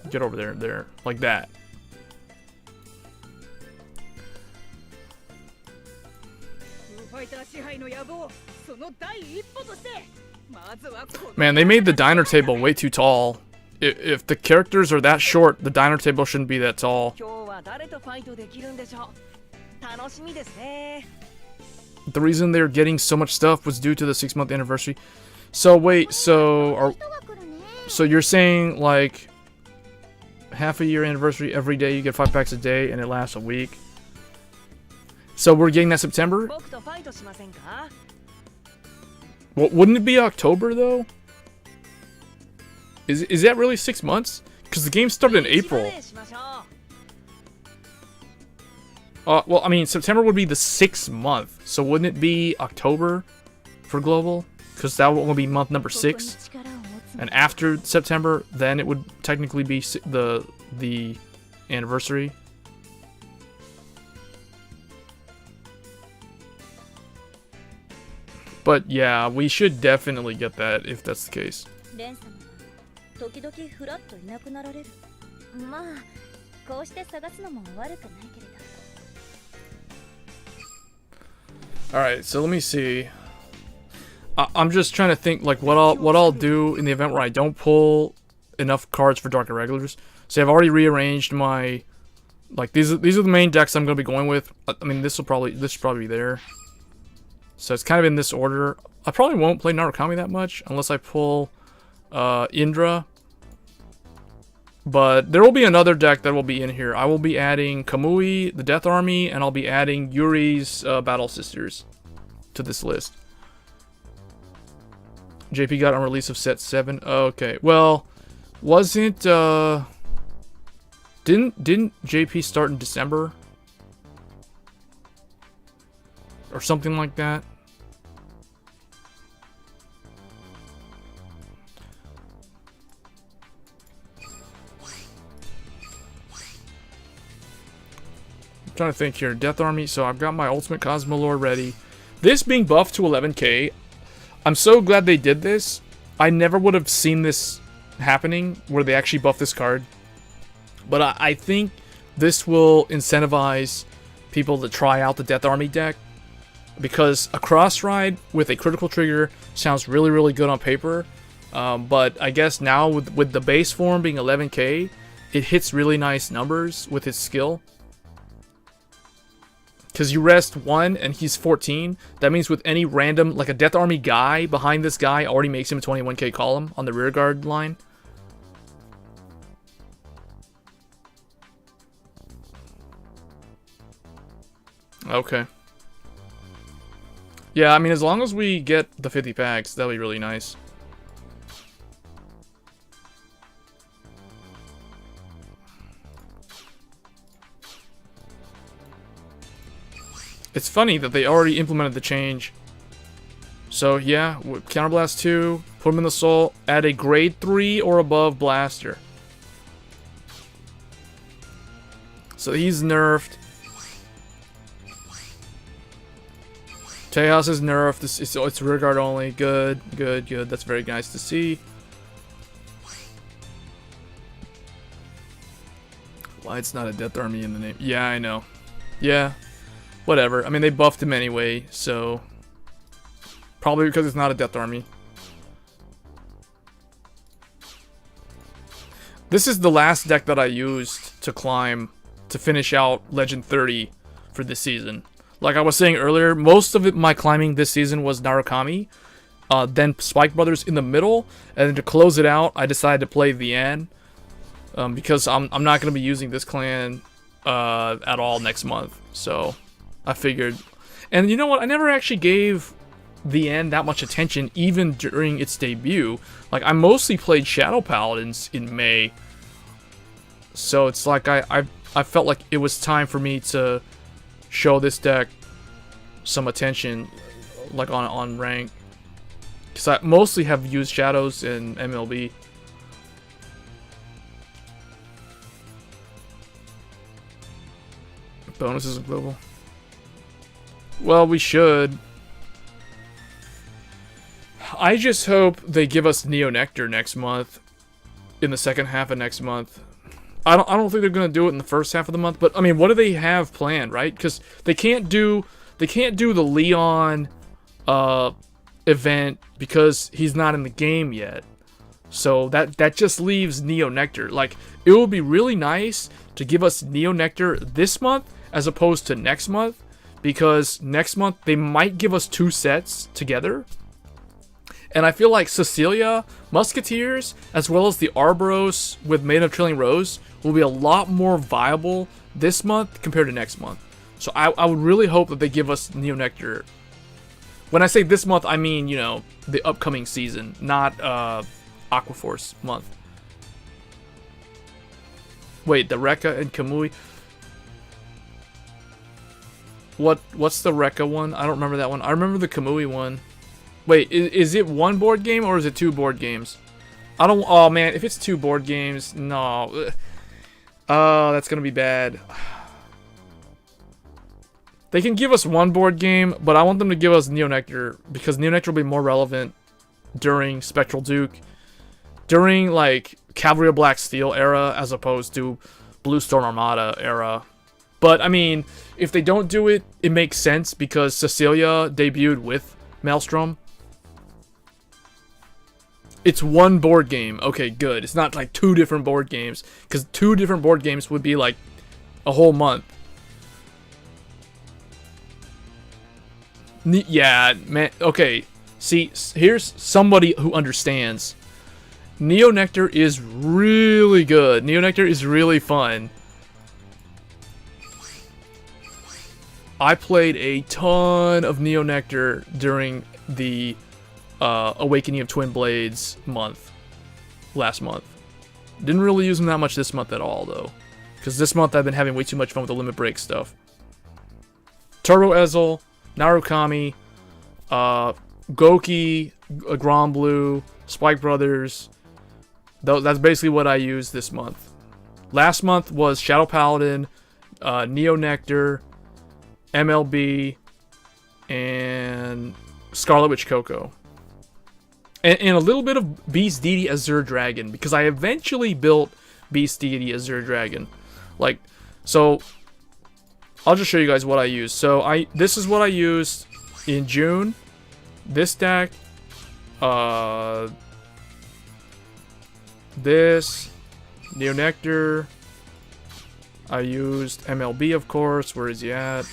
Get over there, like that. Man, they made the diner table way too tall. If the characters are that short, the diner table shouldn't be that tall. The reason they're getting so much stuff was due to the 6-month anniversary. So wait, so you're saying like half a year anniversary every day, you get 5 packs a day and it lasts a week? So we're getting that September? Well, wouldn't it be October though? Is that really 6 months? Because the game started in April. Well, I mean, September would be the 6th month. So wouldn't it be October for global? Because that will be month number 6. And after September, then it would technically be the anniversary. But yeah, we should definitely get that if that's the case. Alright, so let me see. I'm just trying to think like what I'll do in the event where I don't pull enough cards for Dark Irregulars. See, I've already rearranged my these are the main decks I'm gonna be going with. I mean, this should probably be there. So it's kind of in this order. I probably won't play Narukami that much unless I pull Indra. But there will be another deck that will be in here. I will be adding Kamui, the Death Army, and I'll be adding Yuri's Battle Sisters to this list. JP got on release of set 7. Okay, well, wasn't didn't JP start in December or something like that? I'm trying to think here. Death Army. So I've got my Ultimate Cosmo Lord ready. This being buffed to 11k. I'm so glad they did this. I never would have seen this happening where they actually buff this card. But I think this will incentivize people to try out the Death Army deck. Because a cross ride with a critical trigger sounds really, really good on paper. But I guess now with the base form being 11k, it hits really nice numbers with his skill. Because you rest 1 and he's 14. That means with any random, like a Death Army guy behind this guy already makes him a 21k column on the rear guard line. Okay. Yeah, I mean, as long as we get the 50 packs, that'll be really nice. It's funny that they already implemented the change. So yeah, Counterblast 2, put him in the soul, add a grade 3 or above blaster. So he's nerfed. Tejas is nerfed. It's rear guard only. Good, good, good. That's very nice to see. Why it's not a Death Army in the name? Yeah, I know. Yeah. Whatever. I mean, they buffed him anyway, so... Probably because it's not a Death Army. This is the last deck that I used to climb, to finish out Legend 30 for this season. Like I was saying earlier, most of my climbing this season was Narukami, then Spike Brothers in the middle, and then to close it out, I decided to play Vian, because I'm not going to be using this clan at all next month, so I figured. And you know what, I never actually gave Vian that much attention, even during its debut. Like, I mostly played Shadow Paladins in May, so it's like I felt like it was time for me to show this deck some attention, like on rank, because I mostly have used Shadows in MLB. Bonuses of global. Well, we should. I just hope they give us Neo Nectar next month, in the second half of next month. I don't think they're gonna do it in the first half of the month, but I mean, what do they have planned, right? Because they can't do the Leon event because he's not in the game yet. So that just leaves Neo Nectar. Like, it would be really nice to give us Neo Nectar this month as opposed to next month, because next month they might give us 2 sets together. And I feel like Cecilia, Musketeers, as well as the Arboros with Maiden of Trailing Rose will be a lot more viable this month compared to next month. So I would really hope that they give us Neo Nectar. When I say this month, I mean, you know, the upcoming season, not Aquaforce month. Wait, the Rekka and Kamui. What's the Rekka one? I don't remember that one. I remember the Kamui one. Wait, is it one board game or is it 2 board games? I don't. Oh man, if it's 2 board games, no. Oh, that's gonna be bad. They can give us 1 board game, but I want them to give us Neo Nectar because Neo Nectar will be more relevant during Spectral Duke, during like Cavalry of Black Steel era as opposed to Blue Storm Armada era. But I mean, if they don't do it, it makes sense because Cecilia debuted with Maelstrom. It's 1 board game. Okay, good. It's not like 2 different board games because 2 different board games would be like a whole month. Yeah, man. Okay, see, here's somebody who understands. Neo Nectar is really good. Neo Nectar is really fun. I played a ton of Neo Nectar during the Awakening of Twin Blades month. Last month. Didn't really use them that much this month at all, though. Because this month I've been having way too much fun with the Limit Break stuff. Turbo Ezel, Narukami, Goki, Granblue, Spike Brothers. That's basically what I used this month. Last month was Shadow Paladin, Neo Nectar, MLB, and Scarlet Witch Coco. And a little bit of Beast Deity Azure Dragon, because I eventually built Beast Deity Azure Dragon. Like, so I'll just show you guys what I used. So this is what I used in June. This deck, this, Neo Nectar. I used MLB, of course. Where is he at?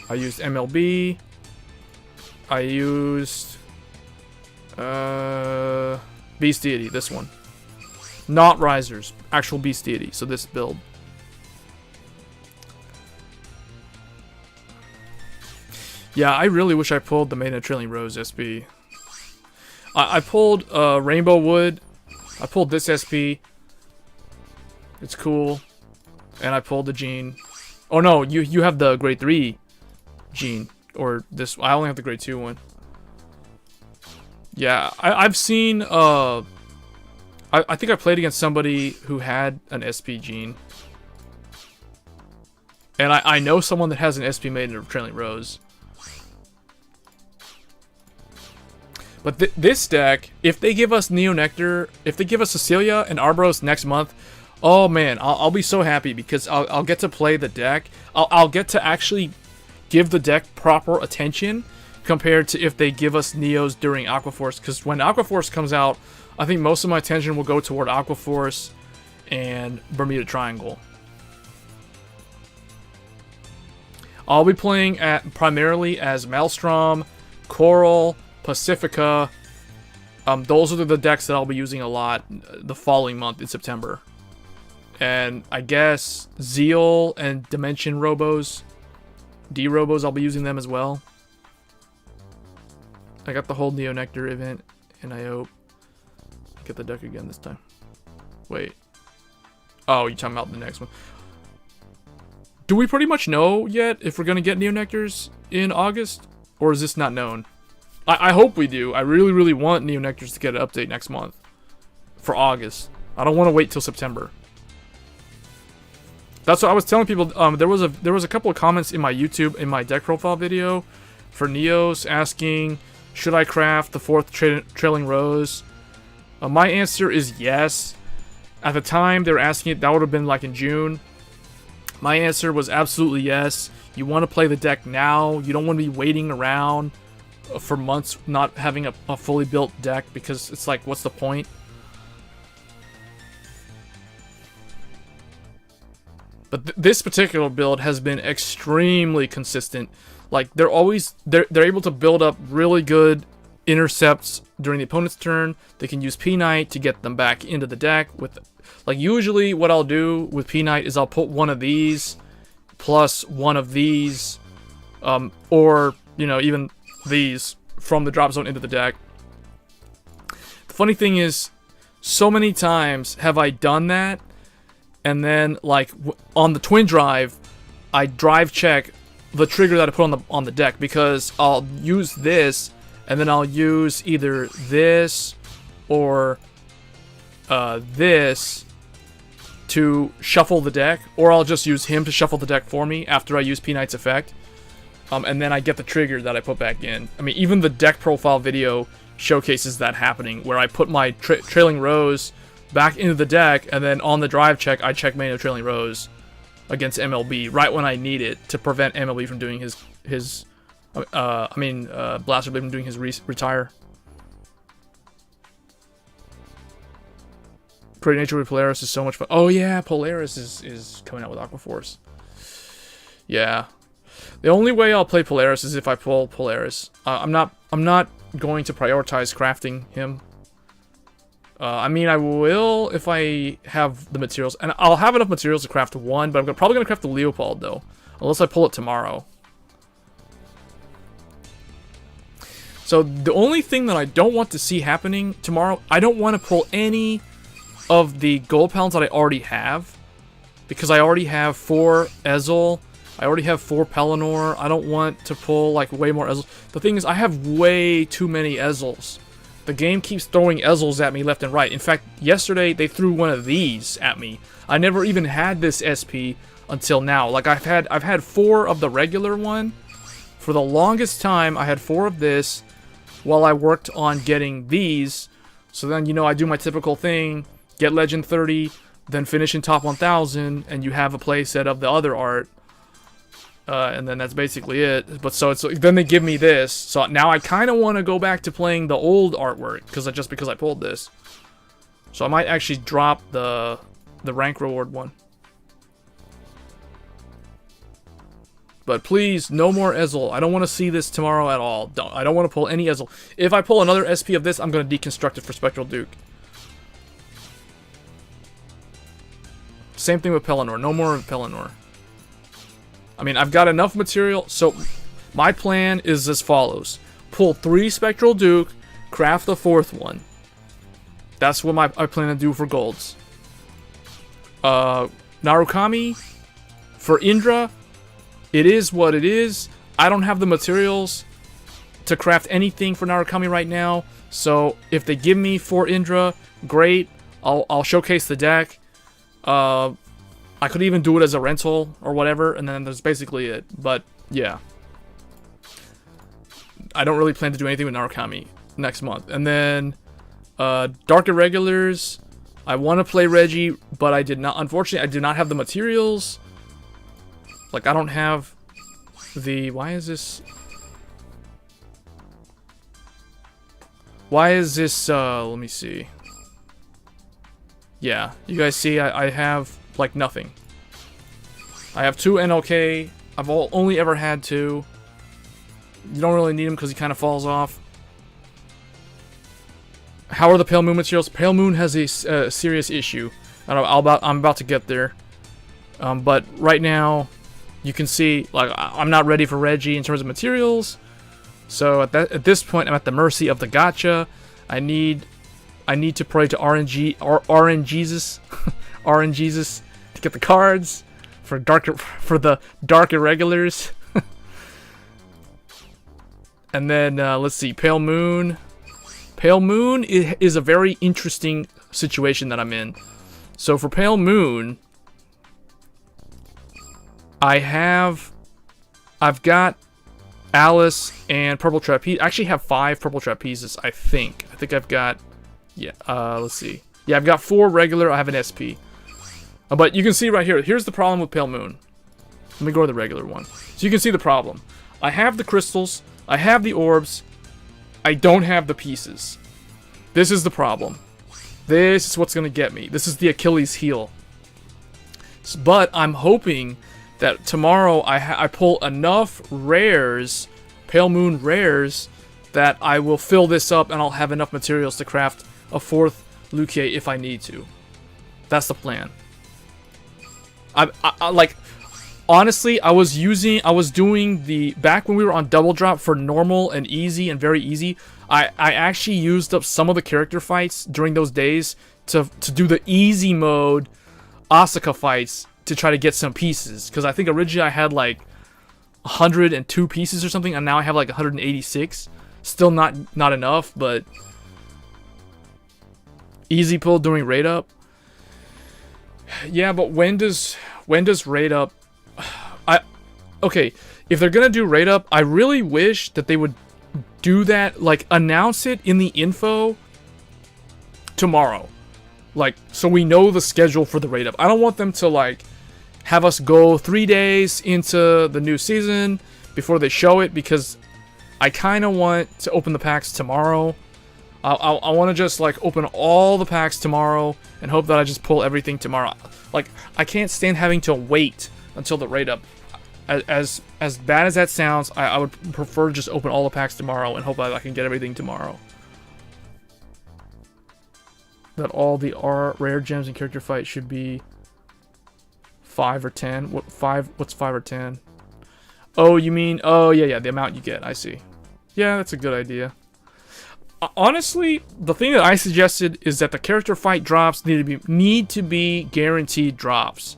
I used MLB. I used Beast Deity, this one. Not Risers, actual Beast Deity, so this build. Yeah, I really wish I pulled the Maiden of Trailing Rose SP. I pulled Rainbow Wood. I pulled this SP. It's cool. And I pulled the Gene. Oh no, you have the grade 3 Gene. Or this, I only have the grade 2 one. Yeah, I've seen, I think I played against somebody who had an SP Gene. And I know someone that has an SP Maiden of Trailing Rose. But this deck, if they give us Neo Nectar, if they give us Cecilia and Arbros next month, oh man, I'll be so happy because I'll get to play the deck. I'll get to actually give the deck proper attention compared to if they give us Neos during Aquaforce. Because when Aquaforce comes out, I think most of my attention will go toward Aquaforce and Bermuda Triangle. I'll be playing primarily as Maelstrom, Coral, Pacifica. Those are the decks that I'll be using a lot the following month in September. And I guess Zeal and Dimension Robos, D-Robos, I'll be using them as well. I got the whole Neo Nectar event, and I hope I get the deck again this time. Wait. Oh, you're talking about the next one. Do we pretty much know yet if we're going to get Neo Nectars in August? Or is this not known? I hope we do. I really, really want Neo Nectars to get an update next month. For August. I don't want to wait till September. That's what I was telling people. There was a couple of comments in my YouTube, in my deck profile video, for Neos asking, should I craft the 4th Trailing Rose? My answer is yes. At the time they were asking it, that would have been like in June. My answer was absolutely yes. You want to play the deck now. You don't want to be waiting around for months not having a fully built deck, because it's like, what's the point? But this particular build has been extremely consistent. Like, they're able to build up really good intercepts during the opponent's turn. They can use P-Knight to get them back into the deck. With, like, usually what I'll do with P-Knight is I'll put one of these plus one of these, or, you know, even these from the drop zone into the deck. The funny thing is, so many times have I done that, and then like on the twin drive, I drive check the trigger that I put on the deck, because I'll use this, and then I'll use either this or this to shuffle the deck, or I'll just use him to shuffle the deck for me after I use P-Knight's effect. And then I get the trigger that I put back in. I mean, even the deck profile video showcases that happening, where I put my Trailing Rose back into the deck, and then on the drive check, I checkmate a Trailing Rose against MLB right when I need it to prevent MLB from doing Blaster Blade from doing his retire. Great Nature with Polaris is so much fun. Oh yeah, Polaris is coming out with Aqua Force. Yeah. The only way I'll play Polaris is if I pull Polaris. I'm not going to prioritize crafting him. I mean, I will if I have the materials, and I'll have enough materials to craft one, but I'm probably gonna craft the Leopold though, unless I pull it tomorrow. So the only thing that I don't want to see happening tomorrow, I don't want to pull any of the gold pounds that I already have, because I already have 4 Ezel, I already have 4 Pelennor. I don't want to pull like way more Ezels. The thing is, I have way too many Ezels. The game keeps throwing Ezels at me left and right. In fact, yesterday they threw one of these at me. I never even had this SP until now. Like I've had 4 of the regular one. For the longest time, I had 4 of this while I worked on getting these. So then, you know, I do my typical thing. Get Legend 30, then finish in top 1000, and you have a playset of the other art, and then that's basically it. But so it's then they give me this, so now I kind of want to go back to playing the old artwork because I pulled this. So I might actually drop the rank reward one. But please, no more Ezel. I don't want to see this tomorrow at all. I don't want to pull any Ezel. If I pull another SP of this, I'm going to deconstruct it for Spectral Duke. Same thing with Pelennor. No more Pelennor. I mean, I've got enough material. So, my plan is as follows. Pull 3 Spectral Duke, craft the 4th one. That's what I plan to do for golds. Narukami, for Indra, it is what it is. I don't have the materials to craft anything for Narukami right now. So, if they give me 4 Indra, great. I'll showcase the deck. I could even do it as a rental or whatever, and then that's basically it. But yeah, I don't really plan to do anything with Narukami next month. And then Dark Irregulars, I want to play Reggie, but I did not. Unfortunately, I do not have the materials. Like I don't have the. Why is this? Let me see. Yeah, you guys see, I have, like, nothing. I have 2 NLK. I've only ever had 2. You don't really need him because he kind of falls off. How are the Pale Moon materials? Pale Moon has a serious issue. I'm about to get there. But right now, you can see, like, I'm not ready for Reggie in terms of materials. So at this point, I'm at the mercy of the gacha. I need to pray to RNGesus to get the cards for the Dark Irregulars. And then let's see, Pale Moon. Pale Moon is a very interesting situation that I'm in. So for Pale Moon, I've got Alice and Purple Trapeze. I actually have 5 Purple Trapezes, I think. I think I've got, yeah, let's see. Yeah, I've got 4 regular, I have an SP. But you can see right here, here's the problem with Pale Moon. Let me go to the regular one. So you can see the problem. I have the crystals, I have the orbs, I don't have the pieces. This is the problem. This is what's going to get me. This is the Achilles heel. But I'm hoping that tomorrow I pull enough rares, Pale Moon rares, that I will fill this up and I'll have enough materials to craft a 4th Lucia if I need to. That's the plan. I like, honestly, I was doing the, back when we were on double drop for normal and easy and very easy, I actually used up some of the character fights during those days to do the easy mode Asuka fights to try to get some pieces, because I think originally I had like 102 pieces or something, and now I have like 186. Still not enough, but easy pull during raid up. Yeah, but when does raid up? Okay, if they're gonna do raid up, I really wish that they would do that, like announce it in the info tomorrow, like so we know the schedule for the raid up. I don't want them to like have us go 3 days into the new season before they show it, because I kind of want to open the packs tomorrow. I want to just like open all the packs tomorrow and hope that I just pull everything tomorrow. Like, I can't stand having to wait until the raid up. As bad as that sounds, I would prefer to just open all the packs tomorrow and hope that I can get everything tomorrow. That all the rare gems in character fight should be 5 or 10. What's 5 or 10? Oh, you mean, oh yeah, the amount you get. I see. Yeah, that's a good idea. Honestly, the thing that I suggested is that the character fight drops need to be guaranteed drops.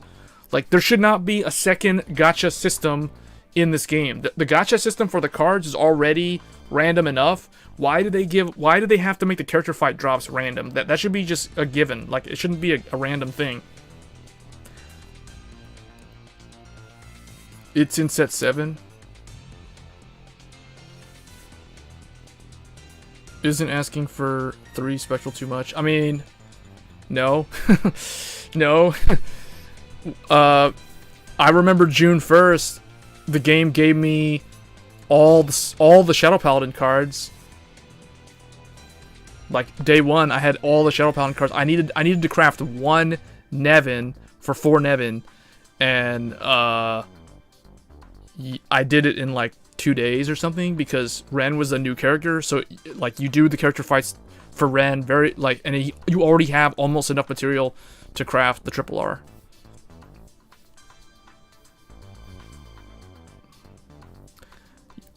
Like, there should not be a second gacha system in this game. The gacha system for the cards is already random enough. Why do they have to make the character fight drops random? That should be just a given. Like, it shouldn't be a random thing. It's in set 7. Isn't asking for 3 spectral too much? I mean, no. No. I remember June 1st, the game gave me all the Shadow Paladin cards. Like, day 1, I had all the Shadow Paladin cards. I needed to craft 1 Nevin for 4 Nevin, and I did it in like 2 days or something, because Ren was a new character. So like, you do the character fights for Ren very like, and you already have almost enough material to craft the triple R.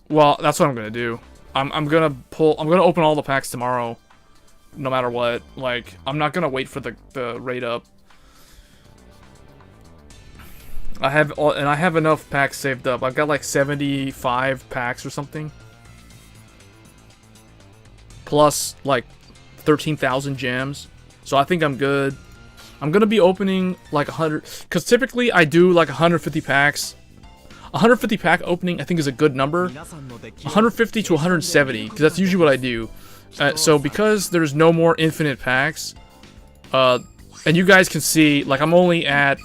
Well, that's what I'm gonna do. I'm gonna open all the packs tomorrow, no matter what. Like, I'm not gonna wait for the raid up. I have enough packs saved up. I've got like 75 packs or something. Plus like 13,000 gems. So I think I'm good. I'm going to be opening like 100, cuz typically I do like 150 packs. 150 pack opening I think is a good number. 150 to 170, cuz that's usually what I do. So because there's no more infinite packs, and you guys can see, like, I'm only at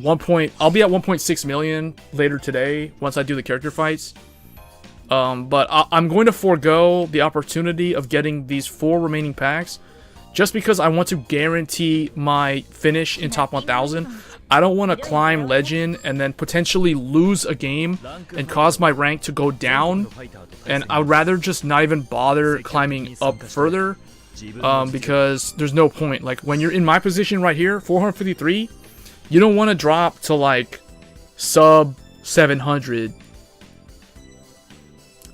I'll be at 1.6 million later today once I do the character fights. But I'm going to forego the opportunity of getting these 4 remaining packs just because I want to guarantee my finish in top 1000. I don't want to climb legend and then potentially lose a game and cause my rank to go down, and I would rather just not even bother climbing up further, because there's no point. Like, when you're in my position right here, 453, you don't want to drop to like sub 700.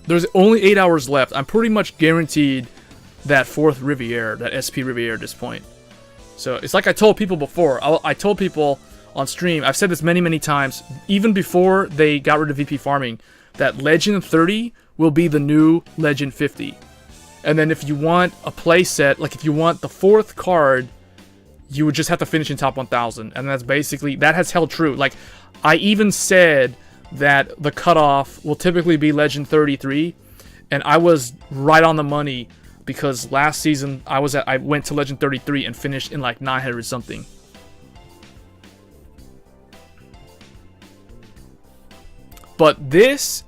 There's only 8 hours left. I'm pretty much guaranteed that 4th Riviere, that SP Riviere at this point. So it's like I told people before. I told people on stream, I've said this many times, even before they got rid of VP farming, that Legend 30 will be the new Legend 50. And then if you want a playset, like if you want the 4th card, you would just have to finish in top 1000. And that's basically, that has held true. Like, I even said that the cutoff will typically be Legend 33, and I was right on the money, because last season I went to Legend 33 and finished in like 900 something. But this,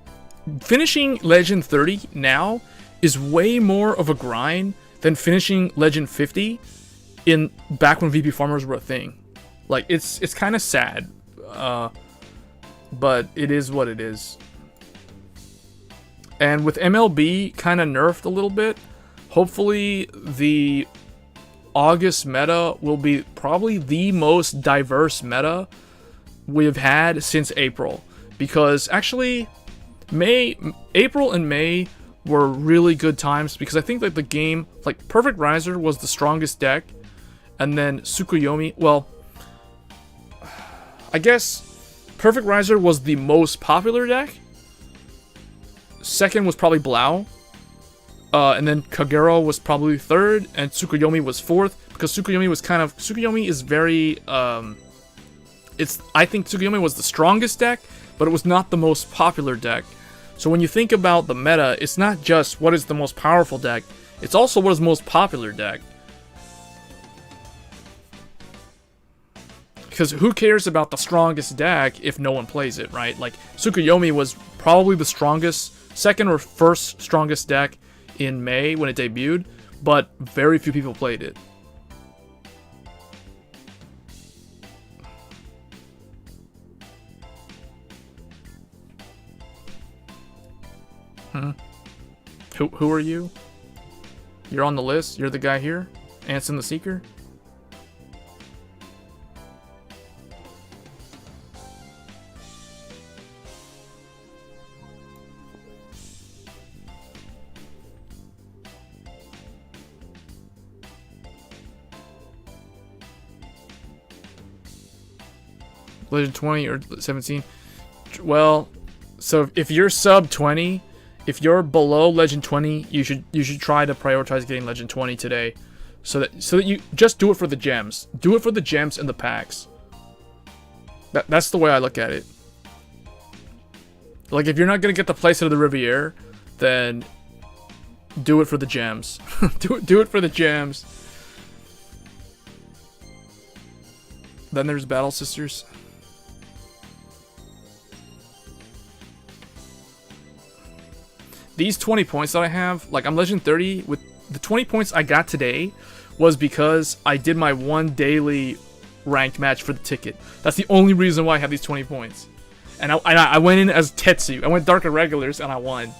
finishing Legend 30 now is way more of a grind than finishing Legend 50 back when VP farmers were a thing. Like, it's kind of sad, but it is what it is. And with MLB kind of nerfed a little bit, hopefully the August meta will be probably the most diverse meta we've had since April. Because actually, April and May were really good times, because I think that the game, like, Perfect Riser was the strongest deck, and then Tsukuyomi, well, I guess Perfect Riser was the most popular deck. Second was probably Blau. And then Kagero was probably third, and Tsukuyomi was fourth, because Tsukuyomi was kind of... Tsukuyomi is very... I think Tsukuyomi was the strongest deck, but it was not the most popular deck. So when you think about the meta, it's not just what is the most powerful deck, it's also what is the most popular deck. Because who cares about the strongest deck if no one plays it, right? Like, Tsukuyomi was probably the strongest, second or first strongest deck in May when it debuted, but very few people played it. Who are you? You're on the list? You're the guy here? Anson the Seeker? Legend 20 or 17? Well, so if you're sub 20, if you're below Legend 20, you should try to prioritize getting Legend 20 today, so that you just do it for the gems. Do it for the gems and the packs. That's the way I look at it. Like, if you're not gonna get the playset of the Riviere, then do it for the gems. do it for the gems. Then there's Battle Sisters. These 20 points that I have, like, I'm Legend 30, with the 20 points I got today was because I did my one daily ranked match for the ticket. That's the only reason why I have these 20 points. And I went in as Tetsu. I went Dark Irregulars and I won.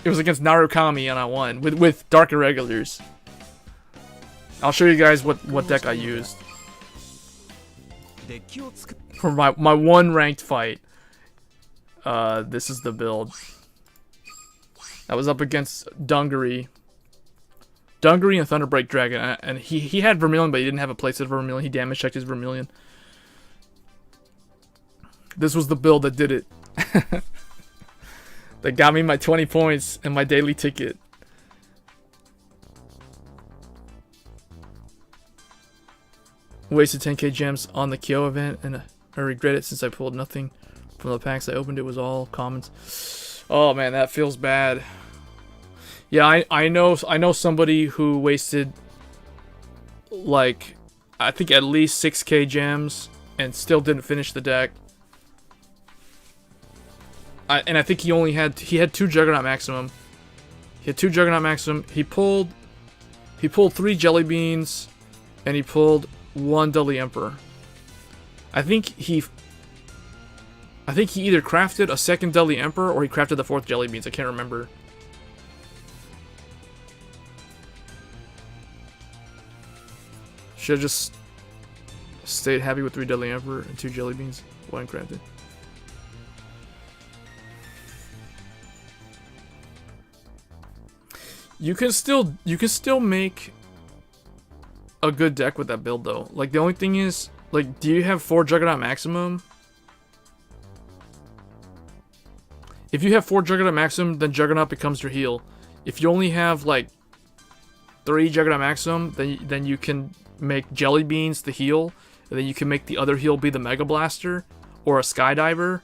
It was against Narukami and I won with Dark Irregulars. I'll show you guys what deck I used for my one ranked fight. This is the build. I was up against Dungaree and Thunderbreak Dragon, and he had Vermilion, but he didn't have a playset of Vermilion. He damage checked his Vermilion. This was the build that did it. That got me my 20 points and my daily ticket. Wasted 10k gems on the Kyo event, and I regret it since I pulled nothing from the packs I opened. It was all commons. Oh man, that feels bad. Yeah, I know somebody who wasted, like, I think at least 6k gems and still didn't finish the deck. And I think he had 2 Juggernaut Maximum. He had 2 Juggernaut Maximum. He pulled 3 Jelly Beans, and he pulled 1 Deadly Emperor. I think he either crafted a second Deadly Emperor or he crafted the 4th Jelly Beans. I can't remember. Should have just stayed happy with 3 Deadly Emperor and 2 Jelly Beans. One crafted. You can still make a good deck with that build though. Like, the only thing is, like, do you have 4 Juggernaut Maximum? If you have 4 Juggernaut Maximum, then Juggernaut becomes your heal. If you only have, like, 3 Juggernaut Maximum, then you can make Jelly Beans the heal, and then you can make the other heal be the Mega Blaster or a Skydiver,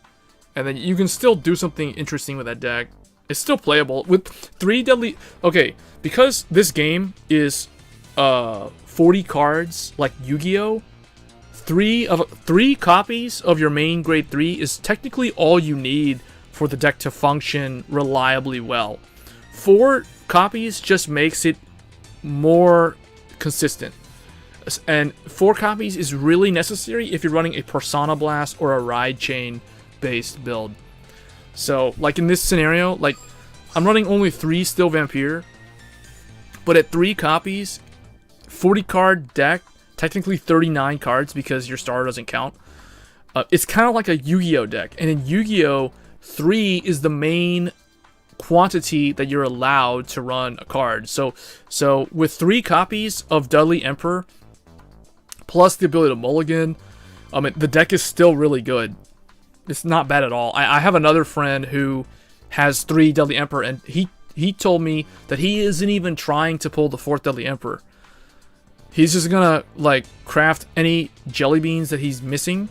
and then you can still do something interesting with that deck. It's still playable with 3 deadly. Okay, because this game is 40 cards like Yu-Gi-Oh. 3 copies of your main grade 3 is technically all you need for the deck to function reliably well. 4 copies just makes it more consistent. And 4 copies is really necessary if you're running a Persona Blast or a Ride Chain based build. So, like in this scenario, like, I'm running only 3 Steel Vampire, but at 3 copies, 40 card deck, technically 39 cards because your starter doesn't count. It's kind of like a Yu-Gi-Oh deck, and in Yu-Gi-Oh, 3 is the main quantity that you're allowed to run a card. So with 3 copies of Dudley Emperor, plus the ability to mulligan, The deck is still really good. It's not bad at all. I have another friend who has 3 Deadly Emperor, and he told me that he isn't even trying to pull the 4th Deadly Emperor. He's just gonna, like, craft any jelly beans that he's missing,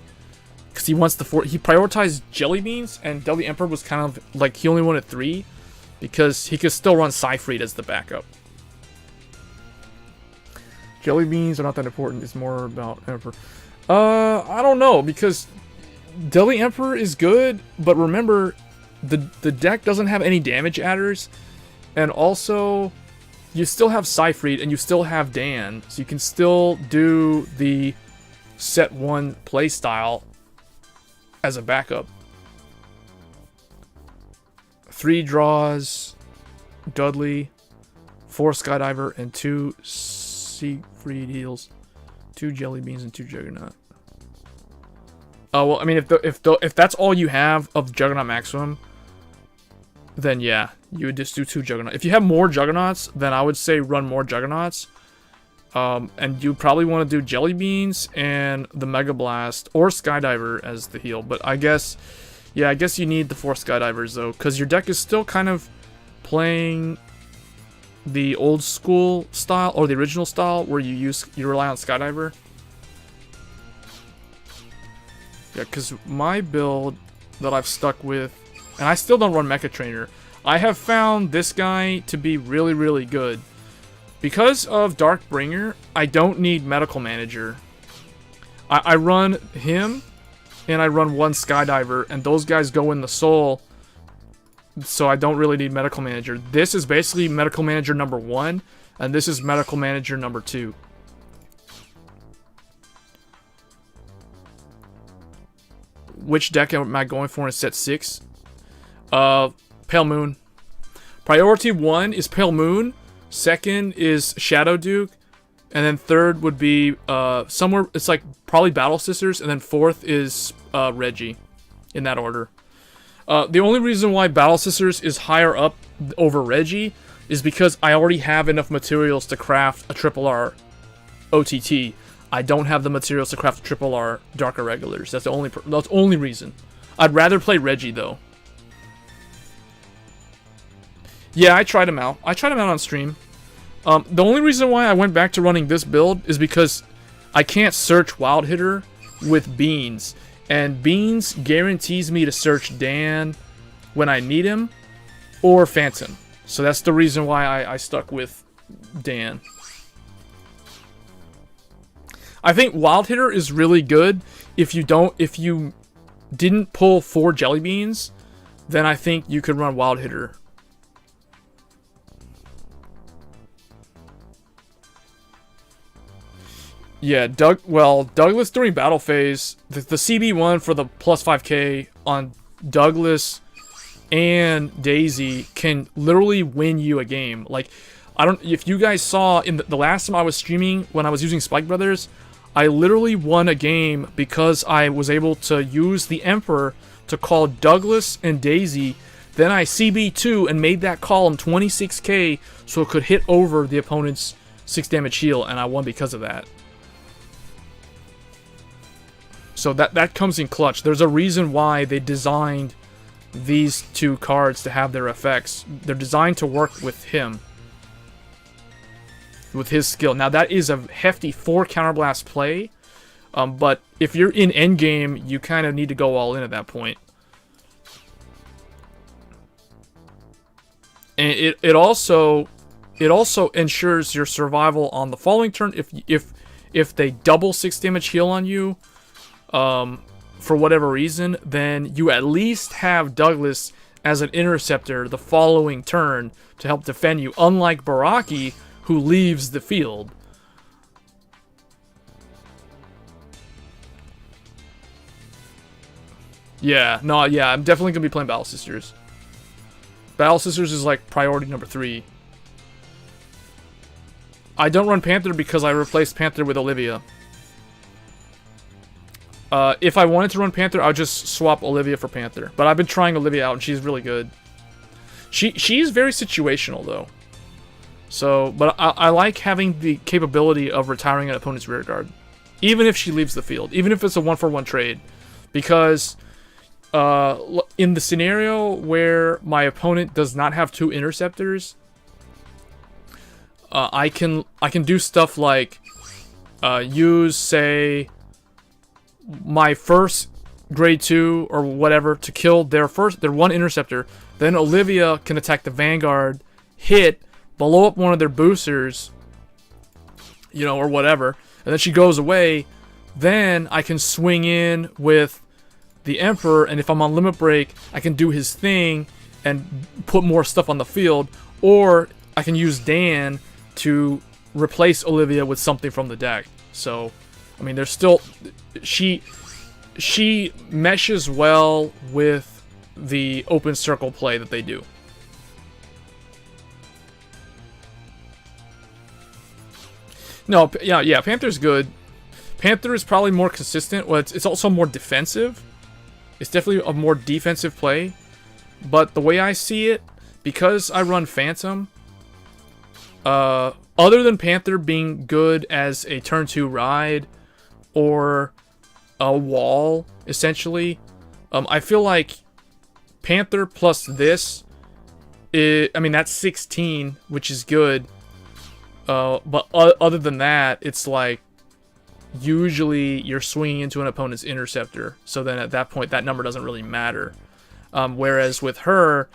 because he wants the 4. He prioritized jelly beans, and Deadly Emperor was kind of, like, he only wanted 3, because he could still run Siegfried as the backup. Jelly beans are not that important, it's more about Emperor. I don't know, because Deadly Emperor is good, but remember, the deck doesn't have any damage adders, and also, you still have Siegfried, and you still have Dan, so you can still do the set 1 playstyle as a backup. 3 draws, Dudley, 4 Skydiver, and 2 Siegfried heals, 2 Jelly Beans, and 2 Juggernaut. Well, I mean, if that's all you have of Juggernaut Maximum, then yeah, you would just do 2 Juggernauts. If you have more Juggernauts, then I would say run more Juggernauts. And you probably want to do Jelly Beans and the Mega Blast or Skydiver as the heal. But I guess, yeah, I guess you need the 4 Skydivers though, because your deck is still kind of playing the old school style or the original style where you rely on Skydiver. Yeah, because my build that I've stuck with, and I still don't run Mecha Trainer, I have found this guy to be really, really good. Because of Darkbringer, I don't need Medical Manager. I run him, and I run 1 Skydiver, and those guys go in the soul, so I don't really need Medical Manager. This is basically Medical Manager number 1, and this is Medical Manager number 2. Which deck am I going for in set 6? Pale Moon. Priority 1 is Pale Moon. Second is Shadow Duke. And then third would be somewhere, it's like probably Battle Sisters. And then 4th is Reggie. In that order. The only reason why Battle Sisters is higher up over Reggie is because I already have enough materials to craft a Triple R OTT. I don't have the materials to craft Triple R Dark Irregulars. That's the only reason. I'd rather play Reggie though. Yeah, I tried him out. I tried him out on stream. The only reason why I went back to running this build is because I can't search Wild Hitter with Beans, and Beans guarantees me to search Dan when I need him or Phantom. So that's the reason why I stuck with Dan. I think Wild Hitter is really good if you didn't pull 4 Jelly Beans, then I think you could run Wild Hitter. Yeah, Douglas during battle phase, the CB1 for the plus 5k on Douglas and Daisy can literally win you a game. Like, if you guys saw in the last time I was streaming when I was using Spike Brothers, I literally won a game because I was able to use the Emperor to call Douglas and Daisy. Then I CB2 and made that call on 26k so it could hit over the opponent's 6 damage heal, and I won because of that. So that comes in clutch. There's a reason why they designed these 2 cards to have their effects. They're designed to work with him. With his skill. Now that is a hefty 4 counterblast play, but if you're in endgame, you kind of need to go all in at that point. And it also ensures your survival on the following turn. If they double 6 damage heal on you, for whatever reason, then you at least have Douglas as an interceptor the following turn to help defend you. Unlike Baraki, who leaves the field. Yeah, no, yeah, I'm definitely going to be playing Battle Sisters. Battle Sisters is like priority number 3. I don't run Panther because I replaced Panther with Olivia. If I wanted to run Panther, I would just swap Olivia for Panther. But I've been trying Olivia out and she's really good. She's very situational though. So, but I like having the capability of retiring an opponent's rear guard. even if she leaves the field, even if it's a 1-for-1 trade, because in the scenario where my opponent does not have 2 interceptors, I can do stuff like use, say, my first grade 2 or whatever to kill their 1 interceptor. Then Olivia can attack the Vanguard, hit, blow up one of their boosters, you know, or whatever, and then she goes away. Then I can swing in with the Emperor, and if I'm on limit break, I can do his thing and put more stuff on the field, or I can use Dan to replace Olivia with something from the deck. So, I mean, there's still... She meshes well with the open circle play that they do. No, yeah, Panther's good. Panther is probably more consistent. Well, it's also more defensive. It's definitely a more defensive play. But the way I see it, because I run Phantom, other than Panther being good as a turn 2 ride or a wall, essentially, I feel like Panther plus this, I mean, that's 16, which is good. But other than that, it's like, usually you're swinging into an opponent's interceptor. So then at that point, that number doesn't really matter. Whereas with her,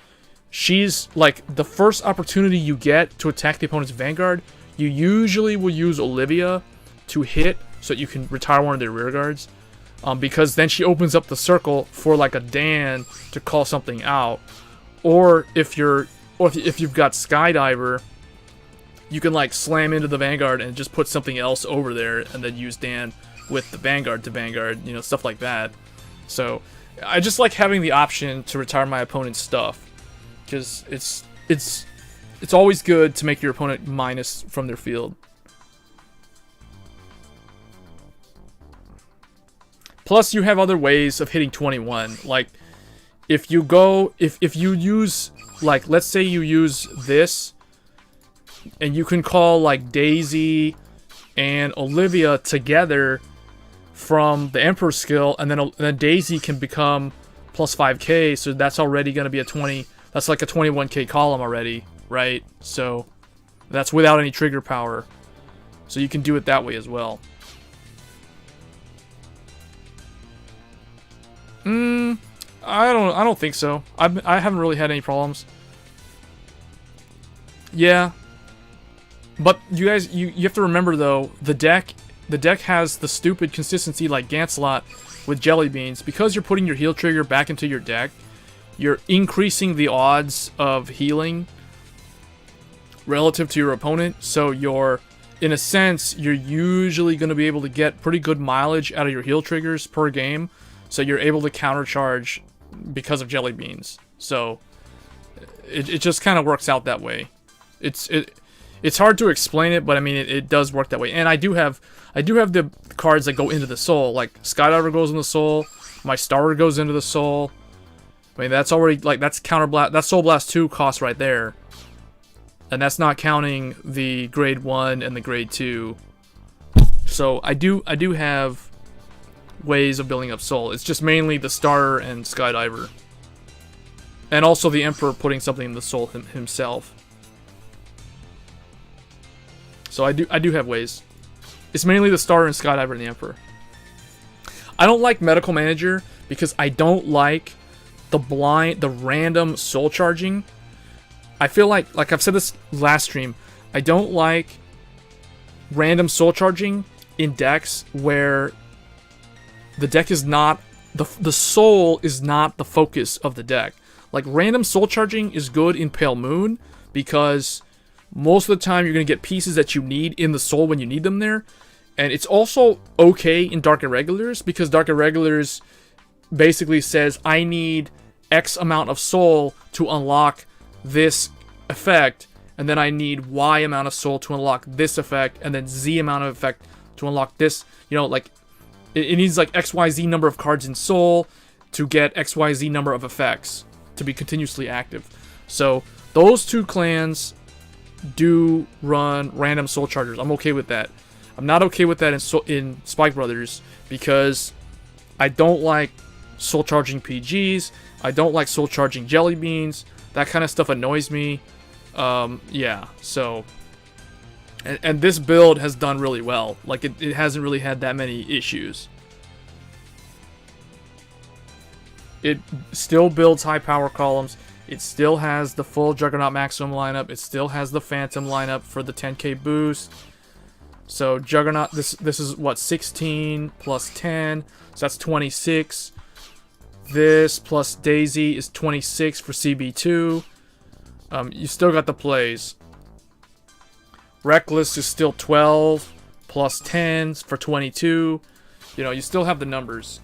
she's like, the first opportunity you get to attack the opponent's Vanguard, you usually will use Olivia to hit so that you can retire one of their rear guards. Because then she opens up the circle for like a Dan to call something out. Or if you've got Skydiver, you can like slam into the Vanguard and just put something else over there and then use Dan with the Vanguard to Vanguard, you know, stuff like that. So I just like having the option to retire my opponent's stuff, because it's always good to make your opponent minus from their field. Plus, you have other ways of hitting 21. Like, if you use, like, let's say you use this, and you can call, like, Daisy and Olivia together from the Emperor skill, and then Daisy can become plus 5k, so that's already going to be a 20, that's like a 21k column already, right? So, that's without any trigger power. So you can do it that way as well. I don't think so. I haven't really had any problems. Yeah. But you guys, you have to remember though, the deck has the stupid consistency like Ganslot with Jelly Beans. Because you're putting your heal trigger back into your deck, you're increasing the odds of healing relative to your opponent. So you're, in a sense, you're usually going to be able to get pretty good mileage out of your heal triggers per game. So you're able to countercharge because of Jelly Beans. So it just kind of works out that way. It's hard to explain it, but I mean it does work that way. And I do have the cards that go into the soul. Like Skydiver goes in the soul, my starter goes into the soul. I mean that's already, like, that's counterblast, that's Soul Blast 2 cost right there. And that's not counting the grade 1 and the grade 2. So I do have ways of building up soul. It's just mainly the starter and Skydiver. And also the Emperor putting something in the soul himself. So I do have ways. It's mainly the starter and Skydiver and the Emperor. I don't like Medical Manager because I don't like the random soul charging. I feel like I've said this last stream, I don't like random soul charging in decks where the deck is not, the soul is not the focus of the deck. Like, random soul charging is good in Pale Moon, because most of the time you're going to get pieces that you need in the soul when you need them there. And it's also okay in Dark Irregulars, because Dark Irregulars basically says, I need X amount of soul to unlock this effect, and then I need Y amount of soul to unlock this effect, and then Z amount of effect to unlock this, you know, like, it needs like XYZ number of cards in soul to get XYZ number of effects to be continuously active. So those two clans do run random soul chargers. I'm okay with that. I'm not okay with that in Spike Brothers because I don't like soul charging PGs. I don't like soul charging jelly beans. That kind of stuff annoys me. Yeah, so... And this build has done really well. Like, it hasn't really had that many issues. It still builds high power columns. It still has the full Juggernaut Maximum lineup. It still has the Phantom lineup for the 10k boost. So Juggernaut, this is what, 16 plus 10, so that's 26. This plus Daisy is 26 for CB2. You still got the plays. Reckless is still 12 plus 10s for 22. You know, you still have the numbers.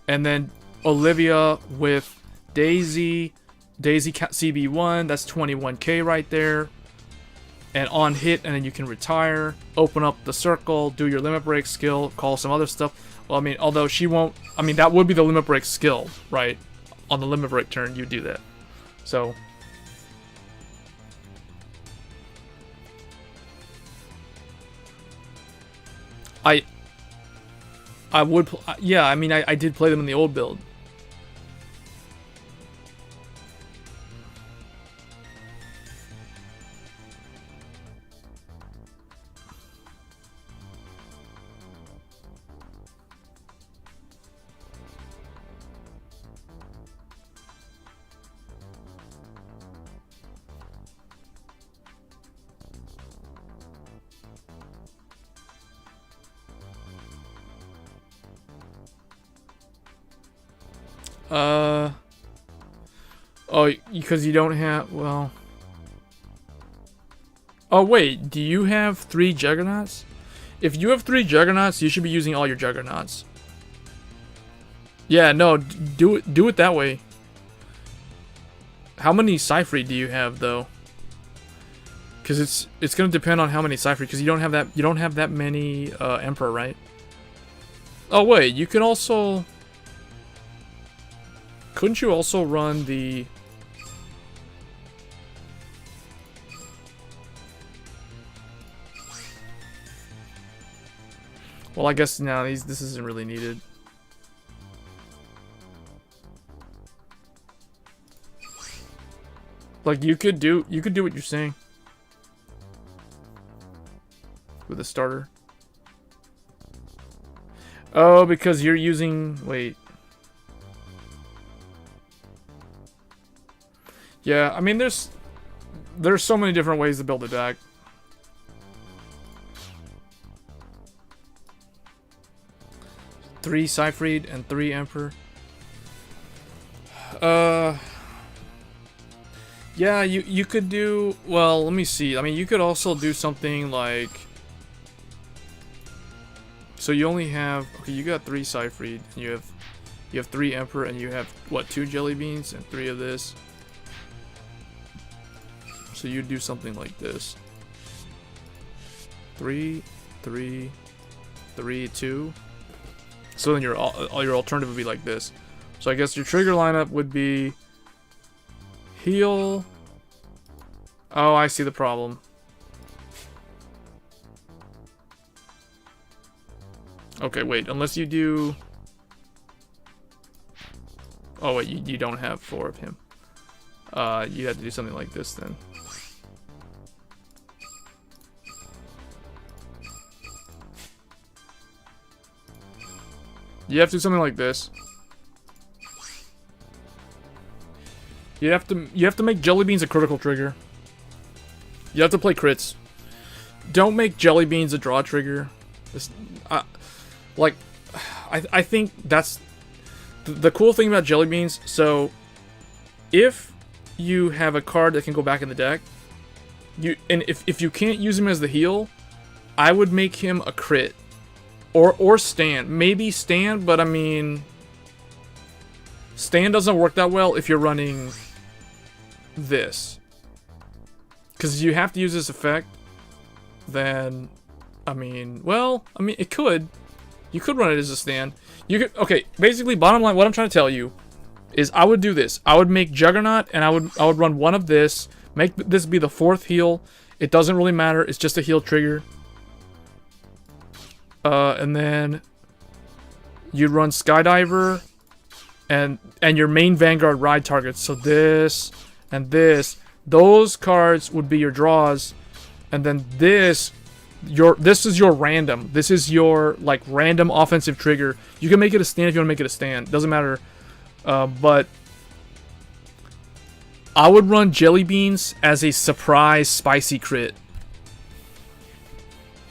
And then Olivia with Daisy CB1, that's 21k right there. And on hit, and then you can retire, open up the circle, do your limit break skill, call some other stuff. Well, I mean, although she won't, I mean, that would be the limit break skill, right? On the limit break turn, you do that. So, I would, yeah, I mean, I did play them in the old build. Oh, because you don't have, well... Oh, wait, do you have 3 Juggernauts? If you have 3 Juggernauts, you should be using all your Juggernauts. Yeah, no, do it that way. How many Cyphery do you have, though? Because it's gonna depend on how many Cyphery, because you don't have that many Emperor, right? Oh, wait, you can also... Couldn't you also run the... Well, I guess now this isn't really needed. Like you could do what you're saying with a starter. Oh, because you're using, wait. Yeah, I mean there's so many different ways to build a deck. Three Cyphered and 3 Emperor. Yeah, you could do, well, let me see. I mean, you could also do something like, so you only have, okay, you got 3 Cyphered, and you have 3 Emperor, and you have what, 2 Jelly Beans and 3 of this. So you do something like this. 3, 3, 3, 2. So then your alternative would be like this. So I guess your trigger lineup would be heal. Oh, I see the problem. Okay, wait, unless you do... Oh wait, you don't have 4 of him. You have to do something like this then. You have to do something like this. You have to make Jelly Beans a critical trigger. You have to play crits. Don't make Jelly Beans a draw trigger. I think that's the cool thing about Jelly Beans. So if you have a card that can go back in the deck, if you can't use him as the heal, I would make him a crit. Or stand. Maybe stand, but I mean... Stand doesn't work that well if you're running this. Because you have to use this effect, then... I mean, well, I mean, it could. You could run it as a stand. You could... Okay, basically, bottom line, what I'm trying to tell you is I would do this. I would make Juggernaut, and I would run one of this, make this be the 4th heal, It doesn't really matter. It's just a heal trigger. And then you'd run Skydiver and your main Vanguard ride targets. So this and this. Those cards would be your draws. And then this is your random. This is your like random offensive trigger. You can make it a stand if you want to make it a stand. Doesn't matter. But I would run Jelly Beans as a surprise spicy crit.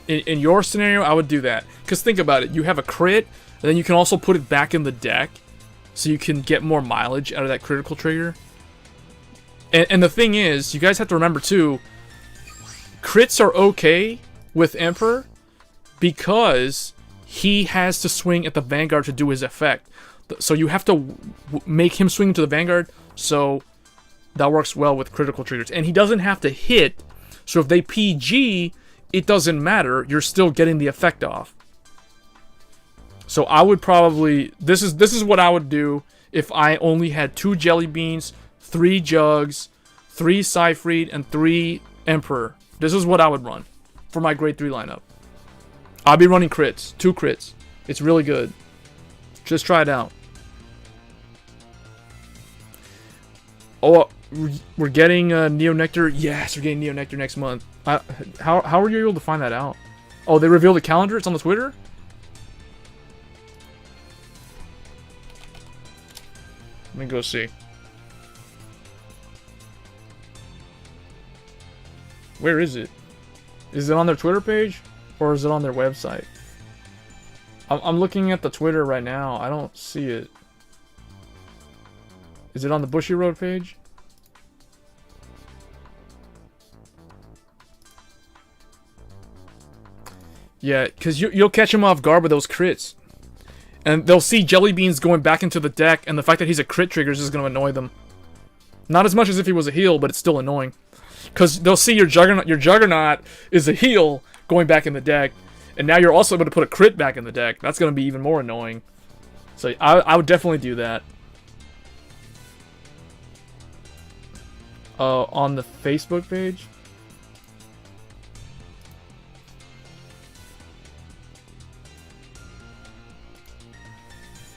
In your scenario, I would do that. Because think about it. You have a crit, and then you can also put it back in the deck. So you can get more mileage out of that critical trigger. And the thing is, you guys have to remember too, crits are okay with Emperor because he has to swing at the Vanguard to do his effect. So you have to make him swing to the Vanguard, so that works well with critical triggers. And he doesn't have to hit, so if they PG, it doesn't matter. You're still getting the effect off. So I would probably... This is what I would do if I only had 2 Jelly Beans, 3 Jugs, 3 Cyfried, and 3 Emperor. This is what I would run for my grade 3 lineup. I'll be running crits. 2 crits. It's really good. Just try it out. Oh, we're getting Neo Nectar. Yes, we're getting Neo Nectar next month. How were you able to find that out? Oh, they revealed the calendar? It's on the Twitter? Let me go see. Where is it? Is it on their Twitter page? Or is it on their website? I'm looking at the Twitter right now. I don't see it. Is it on the Bushy Road page? Yeah, because you'll catch him off guard with those crits. And they'll see Jelly Beans going back into the deck, and the fact that he's a crit trigger is just going to annoy them. Not as much as if he was a heal, but it's still annoying. Because they'll see your Juggernaut is a heal going back in the deck, and now you're also able to put a crit back in the deck. That's going to be even more annoying. So I would definitely do that. On the Facebook page?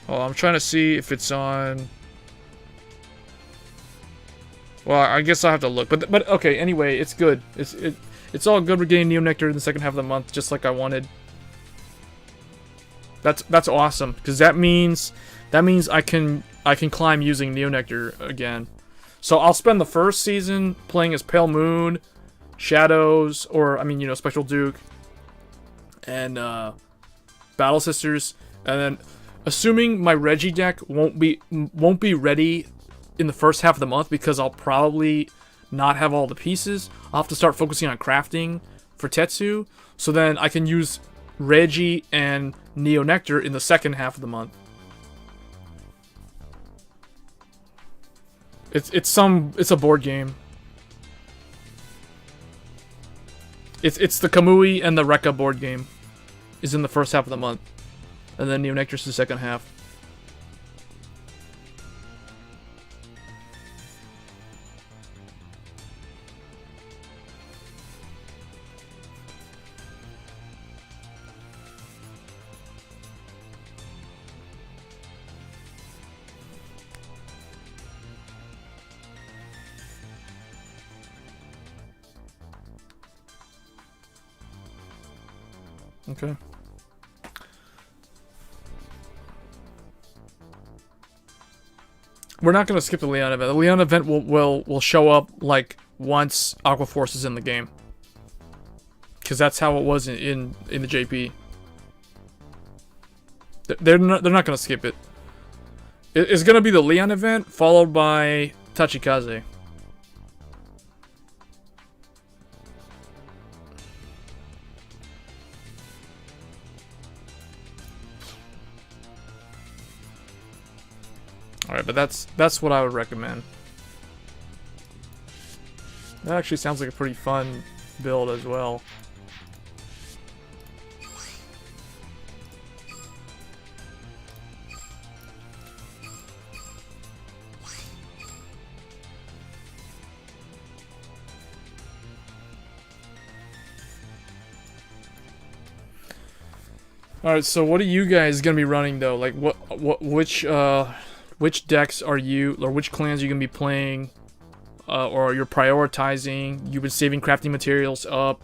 Oh, I'm trying to see if it's on... Well, I guess I'll have to look. But okay, anyway, it's good. It's all good. We're getting Neo Nectar in the second half of the month, just like I wanted. That's awesome, because that means I can climb using Neo Nectar again. So I'll spend the first season playing as Pale Moon, Shadows, or I mean, you know, Spectral Duke, and Battle Sisters, and then assuming my Reggie deck won't be ready in the first half of the month because I'll probably not have all the pieces. I'll have to start focusing on crafting for Tetsu, so then I can use Reggie and Neo Nectar in the second half of the month. It's a board game. It's the Kamui and the Rekka board game is in the first half of the month, and then Neo Nectar's the second half. Okay. We're not going to skip the Leon event. The Leon event will show up like once Aqua Force is in the game, because that's how it was in the JP. They're not going to skip it. It's going to be the Leon event followed by Tachikaze. Alright, but that's what I would recommend. That actually sounds like a pretty fun build as well. All right, so what are you guys gonna be running though? Like, which decks are you, or which clans are you gonna be playing, or you're prioritizing? You've been saving crafting materials up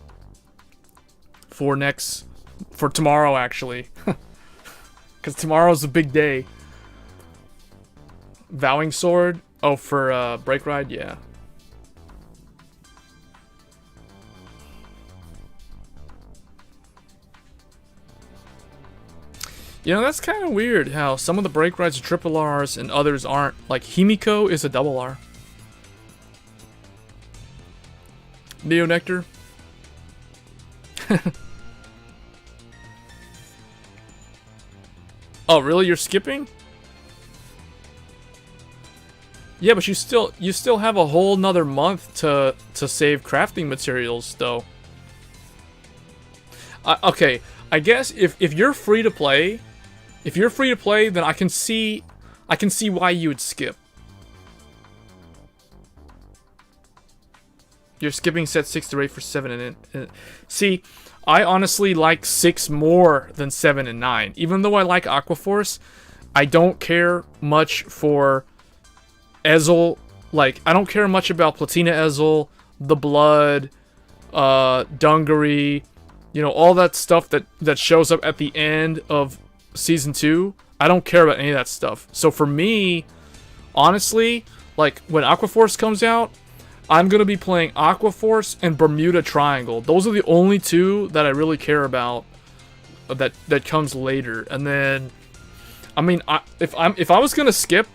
for tomorrow, actually, because tomorrow's a big day. Vowing Sword. Oh, for Break Ride, yeah. You know, that's kind of weird how some of the break rides are triple Rs and others aren't. Like, Himiko is a double R. Neo Nectar. Oh, really? You're skipping? Yeah, but you still have a whole nother month to save crafting materials, though. Okay, I guess if you're free to play, then I can see why you would skip. You're skipping set 6 to 8 for 7 and see, I honestly like 6 more than 7 and 9. Even though I like Aquaforce, I don't care much for Ezel. Like, I don't care much about Platina Ezel, the Blood, Dungaree, you know, all that stuff that shows up at the end of Season 2. I don't care about any of that stuff. So for me, honestly, like, when Aquaforce comes out, I'm going to be playing Aquaforce and Bermuda Triangle. Those are the only two that I really care about that comes later. And then, I mean, if I was going to skip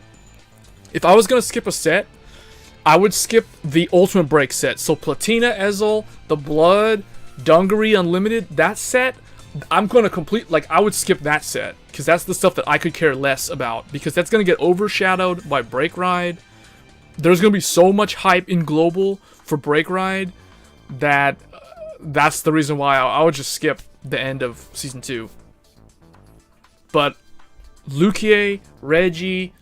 a set, I would skip the Ultimate Break set. So Platina Ezel, the Blood, Dungaree Unlimited, that set, I'm going to complete, like, I would skip that set. Because that's the stuff that I could care less about. Because that's going to get overshadowed by Break Ride. There's going to be so much hype in Global for Break Ride that that's the reason why I would just skip the end of Season 2. But Luquier, Reggie,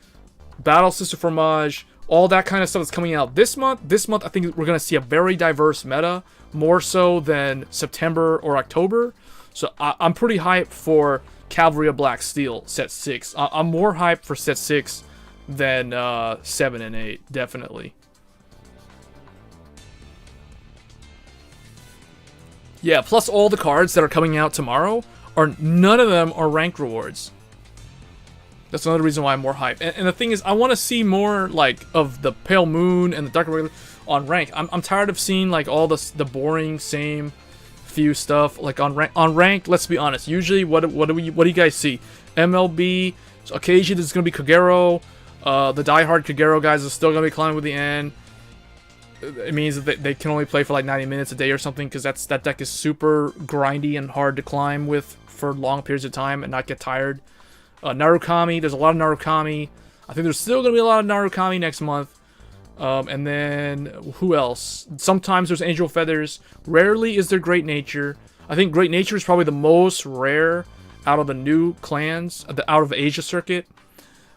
Battle Sister Fromage, all that kind of stuff that's coming out this month. This month, I think we're going to see a very diverse meta, more so than September or October. So I'm pretty hyped for Cavalry of Black Steel, set 6. I'm more hyped for set 6 than 7 and 8, definitely. Yeah, plus all the cards that are coming out tomorrow, none of them are ranked rewards. That's another reason why I'm more hyped. And the thing is, I want to see more, like, of the Pale Moon and the Dark Regular on rank. I'm tired of seeing, like, all the boring, same few stuff. Like, on rank, let's be honest. Usually, what do you guys see? MLB, so occasionally there's going to be Kagero. The diehard Kagero guys are still going to be climbing with the end. It means that they can only play for, like, 90 minutes a day or something, because that deck is super grindy and hard to climb with for long periods of time and not get tired. Narukami, there's a lot of Narukami. I think there's still going to be a lot of Narukami next month. And then, who else? Sometimes there's Angel Feathers. Rarely is there Great Nature. I think Great Nature is probably the most rare out of the new clans, out of Asia circuit.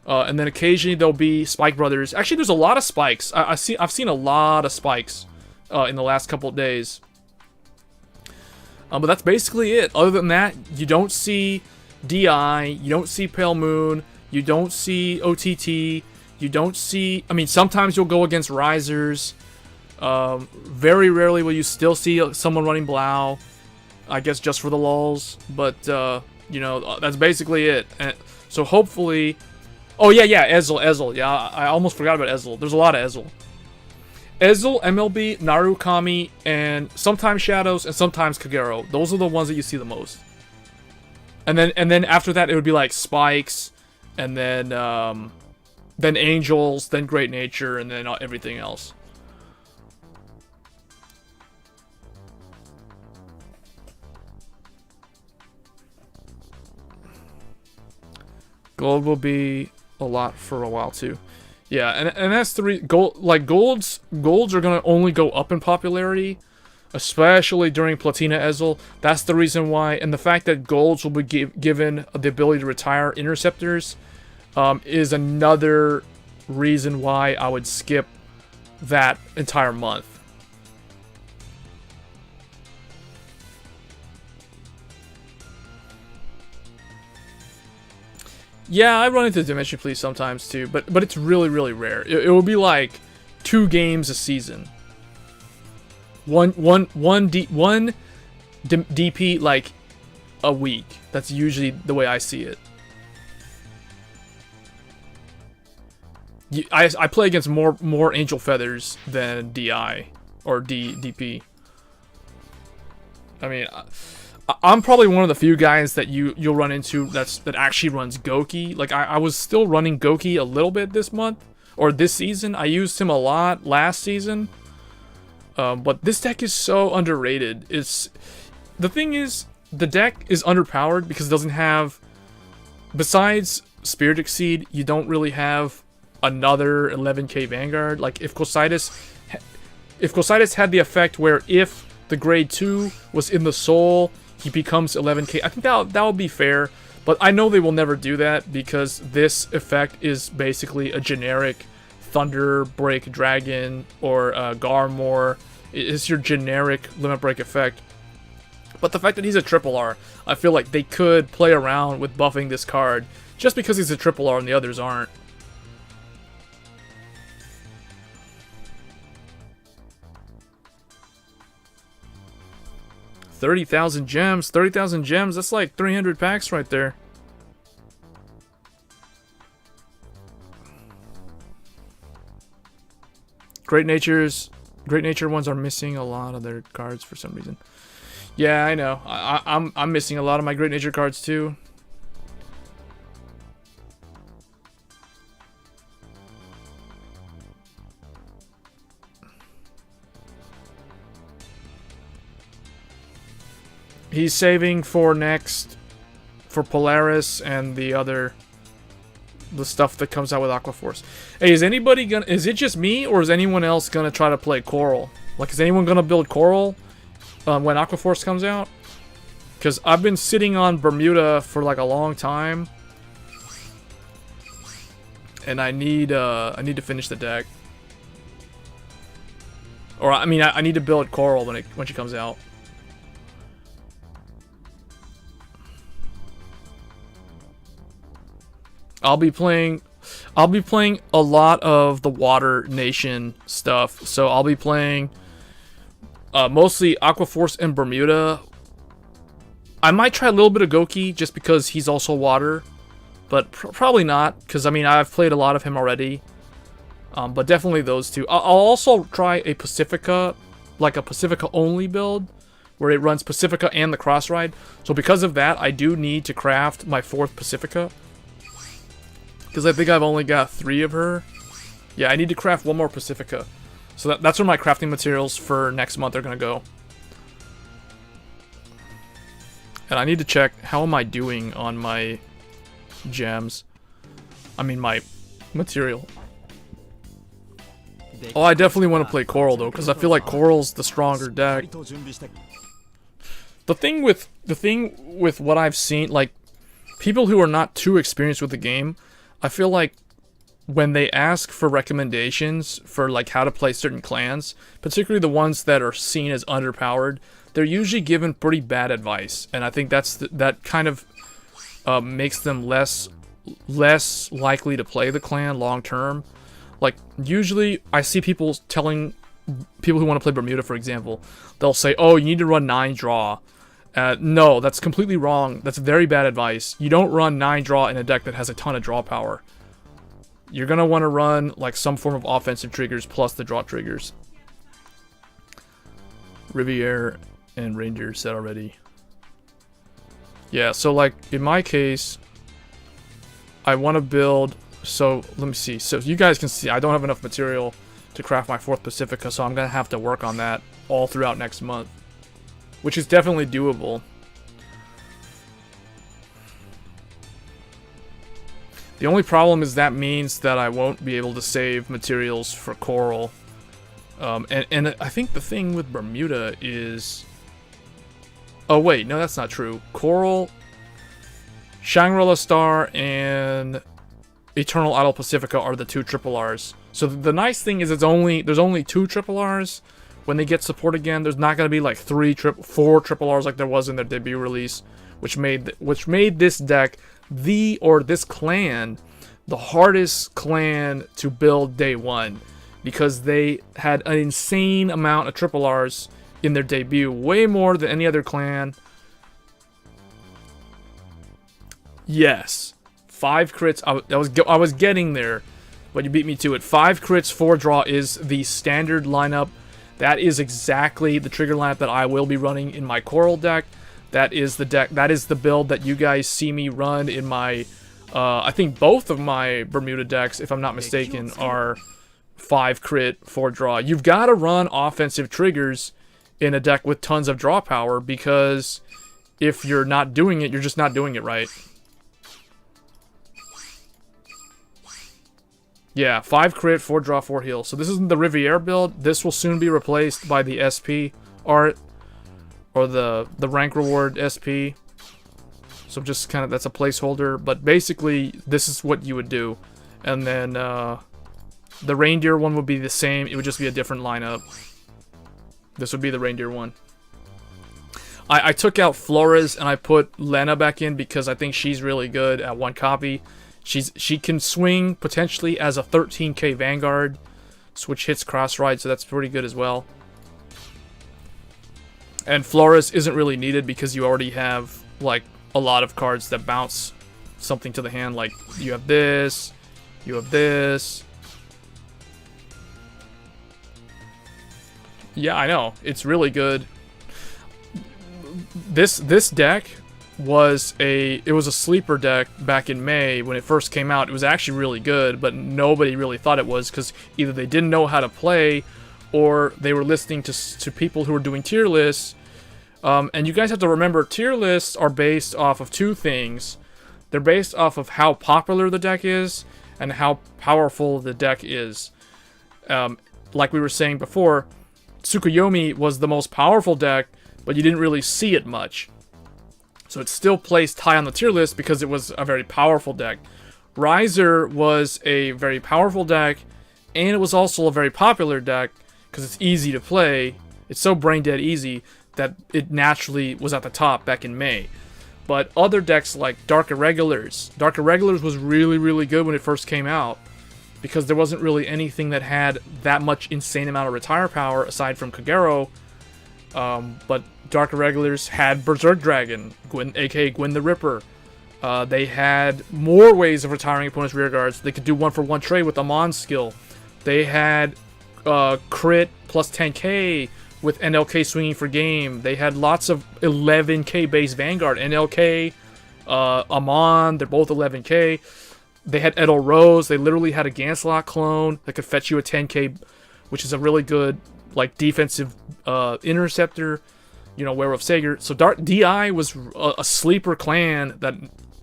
And then occasionally there'll be Spike Brothers. Actually, there's a lot of spikes. I've seen a lot of spikes in the last couple of days. But that's basically it. Other than that, you don't see DI, you don't see Pale Moon, you don't see OTT, you don't see... I mean, sometimes you'll go against Risers. Very rarely will you still see someone running Blau. I guess just for the lulz. But, you know, that's basically it. And so hopefully... Oh, yeah, Ezel. Yeah, I almost forgot about Ezel. There's a lot of Ezel. Ezel, MLB, Narukami, and sometimes Shadows, and sometimes Kagero. Those are the ones that you see the most. And then after that, it would be like Spikes, and then Angels, then Great Nature, and then everything else. Gold will be a lot for a while too. Yeah, and that's the golds are gonna only go up in popularity, especially during Platina Ezel. That's the reason why, and the fact that golds will be given the ability to retire interceptors is another reason why I would skip that entire month. Yeah, I run into Dimension Police sometimes too, but it's really, really rare. It will be like 2 games a season. One DP like a week. That's usually the way I see it. I play against more Angel Feathers than DI or DP. I mean, I'm probably one of the few guys that you'll run into that actually runs Goki. Like I was still running Goki a little bit this month or this season. I used him a lot last season, but this deck is so underrated. The thing is, the deck is underpowered because it doesn't have, besides Spirit Exceed, you don't really have another 11k Vanguard. Like if Cocytus had the effect where if the grade 2 was in the soul, he becomes 11k. I think that would be fair, but I know they will never do that because this effect is basically a generic Thunder Break Dragon or Garmor. It's your generic Limit Break effect. But the fact that he's a triple R, I feel like they could play around with buffing this card just because he's a triple R and the others aren't. $30,000 gems. 30,000 gems. That's like 300 packs right there. Great Nature ones are missing a lot of their cards for some reason. Yeah, I know. I'm missing a lot of my Great Nature cards too. He's saving for next, for Polaris and the stuff that comes out with Aquaforce. Hey, is it just me, or is anyone else gonna try to play Coral? Like, is anyone gonna build Coral when Aquaforce comes out? Because I've been sitting on Bermuda for like a long time, and I need to finish the deck. Or I mean, I need to build Coral when she comes out. I'll be playing a lot of the Water Nation stuff. So I'll be playing mostly Aquaforce and Bermuda. I might try a little bit of Goki just because he's also water, but probably not because I mean I've played a lot of him already. But definitely those two. I'll also try a Pacifica, like a Pacifica only build, where it runs Pacifica and the Cross Ride. So because of that, I do need to craft my 4th Pacifica. Because I think I've only got 3 of her. Yeah, I need to craft 1 more Pacifica. So that's where my crafting materials for next month are going to go. And I need to check, how am I doing on my gems? I mean, my material. Oh, I definitely want to play Coral, though, because I feel like Coral's the stronger deck. The thing with what I've seen, like, people who are not too experienced with the game, I feel like when they ask for recommendations for like how to play certain clans, particularly the ones that are seen as underpowered, they're usually given pretty bad advice, and I think that kind of makes them less likely to play the clan long term. Like usually, I see people telling people who want to play Bermuda, for example, they'll say, "Oh, you need to run 9 draw." No, that's completely wrong. That's very bad advice. You don't run 9 draw in a deck that has a ton of draw power. You're going to want to run like some form of offensive triggers plus the draw triggers. Riviere and Ranger said already. Yeah, so like in my case, I want to build, so let me see. So you guys can see I don't have enough material to craft my 4th Pacifica, so I'm going to have to work on that all throughout next month. Which is definitely doable. The only problem is that means that I won't be able to save materials for Coral. And I think the thing with Bermuda is... Oh wait, no, that's not true. Coral, Shangri-La Star, and Eternal Idol Pacifica are the 2 triple Rs. So the nice thing is there's only 2 triple Rs. When they get support again, there's not going to be like 4 triple Rs like there was in their debut release, which made this deck this clan, the hardest clan to build day one, because they had an insane amount of triple Rs in their debut, way more than any other clan. Yes, 5 crits. I was getting there, but you beat me to it. 5 crits, 4 draw is the standard lineup. That is exactly the trigger lineup that I will be running in my Coral deck. That is the deck. That is the build that you guys see me run in my. I think both of my Bermuda decks, if I'm not mistaken, are 5 crit, 4 draw. You've got to run offensive triggers in a deck with tons of draw power, because if you're not doing it, you're just not doing it right. Yeah, 5 crit, 4 draw, 4 heal. So this isn't the Riviere build. This will soon be replaced by the SP art, or the rank reward SP. So just kind of, that's a placeholder. But basically, this is what you would do. And then the reindeer one would be the same. It would just be a different lineup. This would be the reindeer one. I took out Flores and I put Lena back in because I think she's really good at 1 copy. She can swing potentially as a 13k Vanguard, switch hits cross ride, so that's pretty good as well. And Flores isn't really needed because you already have like a lot of cards that bounce something to the hand. Like you have this, you have this. Yeah, I know, it's really good. This deck was a sleeper deck back in May when it first came out. It was actually really good, but nobody really thought it was because either they didn't know how to play or they were listening to people who were doing tier lists. And you guys have to remember, tier lists are based off of 2 things. They're based off of how popular the deck is and how powerful the deck is. Like we were saying before, Tsukuyomi was the most powerful deck, but you didn't really see it much. So it's still placed high on the tier list because it was a very powerful deck. Riser was a very powerful deck, and it was also a very popular deck because it's easy to play. It's so brain dead easy that it naturally was at the top back in May. But other decks like Dark Irregulars was really, really good when it first came out because there wasn't really anything that had that much insane amount of retire power aside from Kagero. But Dark Irregulars had Berserk Dragon, aka Gwyn the Ripper. They had more ways of retiring opponents' rear guards. They could do 1-for-1 trade with Amon's skill. They had crit plus 10k with NLK swinging for game. They had lots of 11k base Vanguard. NLK, Amon, they're both 11k. They had Edel Rose. They literally had a Ganslot clone that could fetch you a 10k, which is a really good like defensive interceptor. You know, Werewolf Sager. So DI was a sleeper clan that,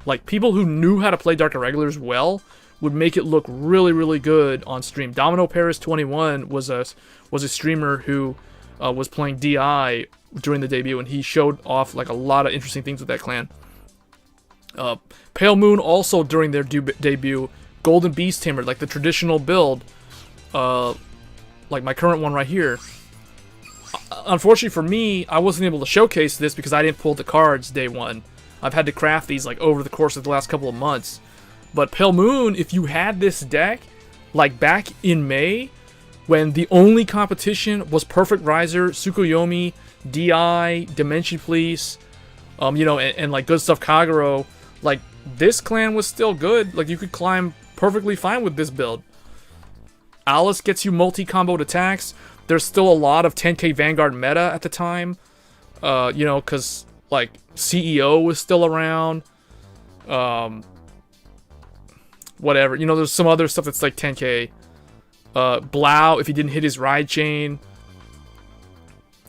like, people who knew how to play Dark Irregulars well would make it look really, really good on stream. Domino Paris 21 was a streamer who was playing DI during the debut, and he showed off like a lot of interesting things with that clan. Pale Moon also during their debut. Golden Beast Tamer, like the traditional build, like my current one right here. Unfortunately for me, I wasn't able to showcase this because I didn't pull the cards day one. I've had to craft these like over the course of the last couple of months. But Pale Moon, if you had this deck, like back in May, when the only competition was Perfect Riser, Tsukuyomi, DI, Dimension Police, you know, and like Good Stuff Kagero, like this clan was still good. Like you could climb perfectly fine with this build. Alice gets you multi-comboed attacks. There's still a lot of 10k Vanguard meta at the time, you know, because like CEO was still around. Whatever, you know, there's some other stuff that's like 10k. Blau, if he didn't hit his ride chain,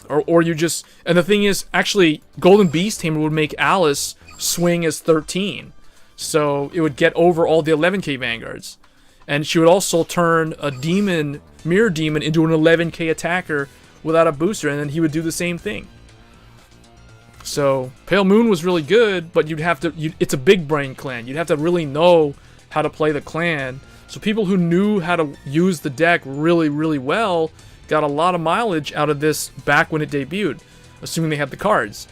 or you just, and the thing is, actually, Golden Beast Tamer would make Alice swing as 13, so it would get over all the 11k Vanguards. And she would also turn a demon, Mirror Demon, into an 11k attacker without a booster, and then he would do the same thing. So, Pale Moon was really good, but you'd have to, it's a big brain clan. You'd have to really know how to play the clan. So people who knew how to use the deck really, really well got a lot of mileage out of this back when it debuted, assuming they had the cards.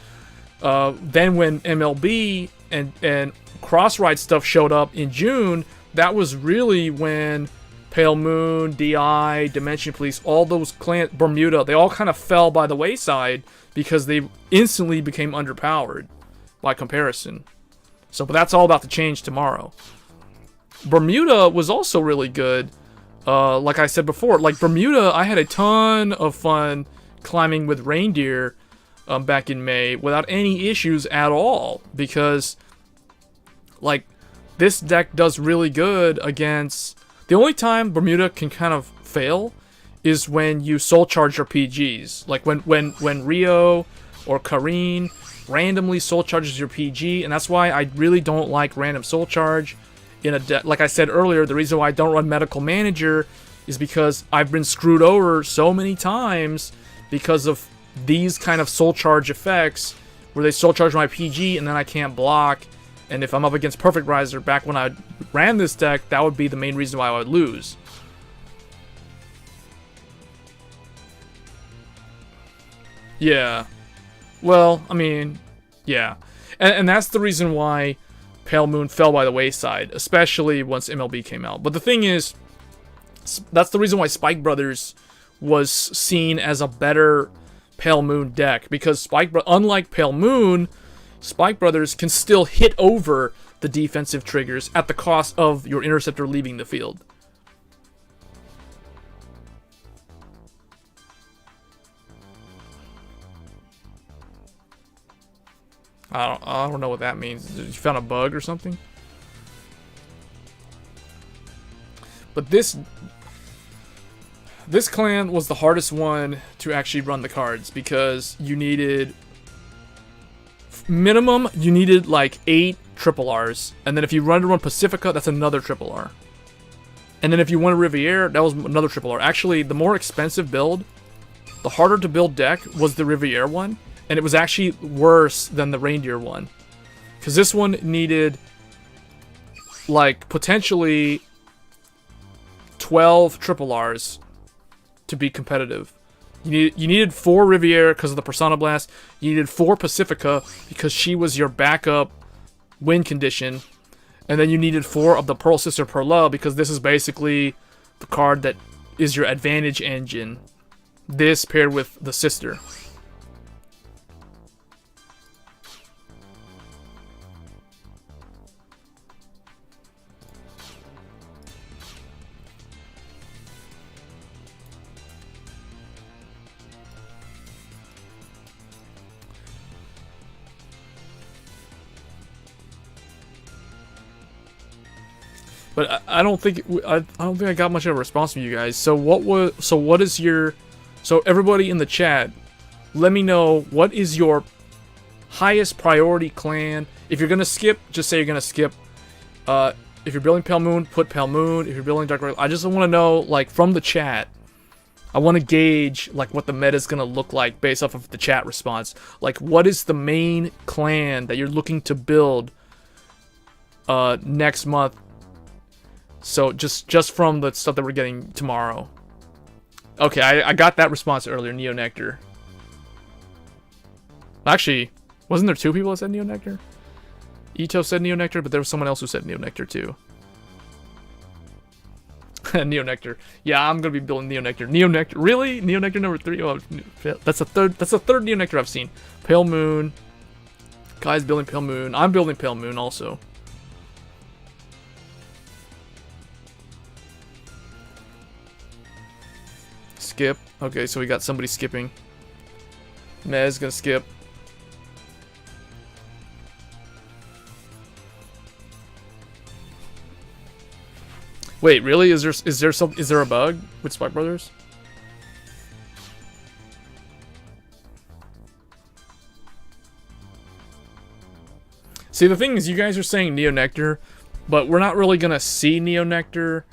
Then when MLB and cross-ride stuff showed up in June, that was really when Pale Moon, DI, Dimension Police, all those clans, Bermuda, they all kind of fell by the wayside because they instantly became underpowered by comparison. So, but that's all about to change tomorrow. Bermuda was also really good. Like I said before, like Bermuda, I had a ton of fun climbing with Reindeer back in May without any issues at all, because like this deck does really good against... The only time Bermuda can kind of fail is when you soul charge your PGs. Like when Rio or Kareen randomly soul charges your PG, and that's why I really don't like random soul charge in a deck. Like I said earlier, the reason why I don't run Medical Manager is because I've been screwed over so many times because of these kind of soul charge effects where they soul charge my PG and then I can't block. And if I'm up against Perfect Riser, back when I ran this deck, that would be the main reason why I would lose. Yeah. Well, I mean, yeah. And that's the reason why Pale Moon fell by the wayside, especially once MLB came out. But the thing is, that's the reason why Spike Brothers was seen as a better Pale Moon deck, because unlike Pale Moon, Spike Brothers can still hit over the defensive triggers at the cost of your interceptor leaving the field. I don't know what that means. You found a bug or something? But this clan was the hardest one to actually run the cards, because you needed... minimum, you needed like 8 triple Rs, and then if you run Pacifica, that's another triple R. And then if you wanted Riviere, that was another triple R. Actually, the more expensive build, the harder to build deck was the Riviere one, and it was actually worse than the Reindeer one. Because this one needed, like, potentially 12 triple Rs to be competitive. You needed 4 Riviere because of the Persona Blast. You needed 4 Pacifica because she was your backup win condition. And then you needed 4 of the Pearl Sister Pearl Love, because this is basically the card that is your advantage engine. This paired with the sister. But I don't think I got much of a response from you guys. So what is your... So everybody in the chat, let me know, what is your highest priority clan? If you're gonna skip, just say you're gonna skip. If you're building Pale Moon, put Pale Moon. If you're building Dark Royal, I just want to know, like, from the chat, I want to gauge like what the meta is gonna look like based off of the chat response. Like, what is the main clan that you're looking to build next month? So just from the stuff that we're getting tomorrow. Okay, I got that response earlier, Neo Nectar. Actually, wasn't there 2 people that said Neo Nectar? Ito said Neo Nectar, but there was someone else who said Neo Nectar too. Neo Nectar. Yeah, I'm gonna be building Neo Nectar. Neo Nectar, really? Neo Nectar number 3? Oh, that's the third Neo Nectar I've seen. Pale Moon. Guys building Pale Moon. I'm building Pale Moon also. Skip. Okay, so we got somebody skipping. Mez gonna skip. Wait, really? Is there a bug with Spike Brothers? See, the thing is, you guys are saying Neo Nectar, but we're not really gonna see Neo Nectar.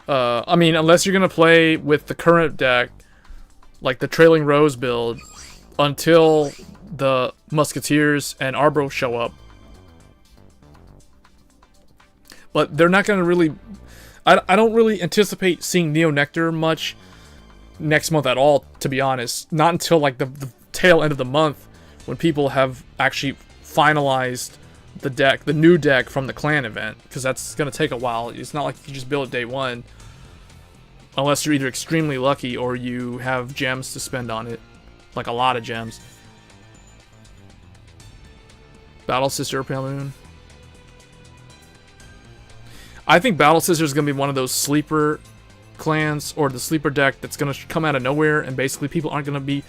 I mean, unless you're gonna play with the current deck, like the Trailing Rose build, until the Musketeers and Arbro show up. But they're not gonna really... I don't really anticipate seeing Neo Nectar much next month at all, to be honest. Not until like the tail end of the month, when people have actually finalized the deck, the new deck from the clan event, because that's going to take a while. It's not like you just build it day one, unless you're either extremely lucky or you have gems to spend on it, like a lot of gems. Battle Sister or Pale Moon. I think Battle Sister is going to be one of those sleeper clans, or the sleeper deck that's going to come out of nowhere, and basically people aren't going to be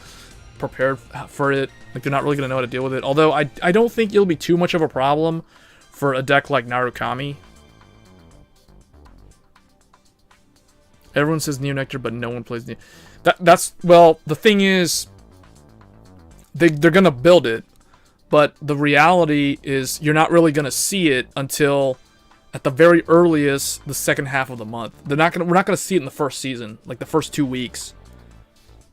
prepared for it. Like, they're not really going to know how to deal with it. Although, I don't think it'll be too much of a problem for a deck like Narukami. Everyone says Neo Nectar, but no one plays Neo. Well, the thing is, they're going to build it, but the reality is you're not really going to see it until, at the very earliest, the second half of the month. We're not going to see it in the first season, like the first 2 weeks.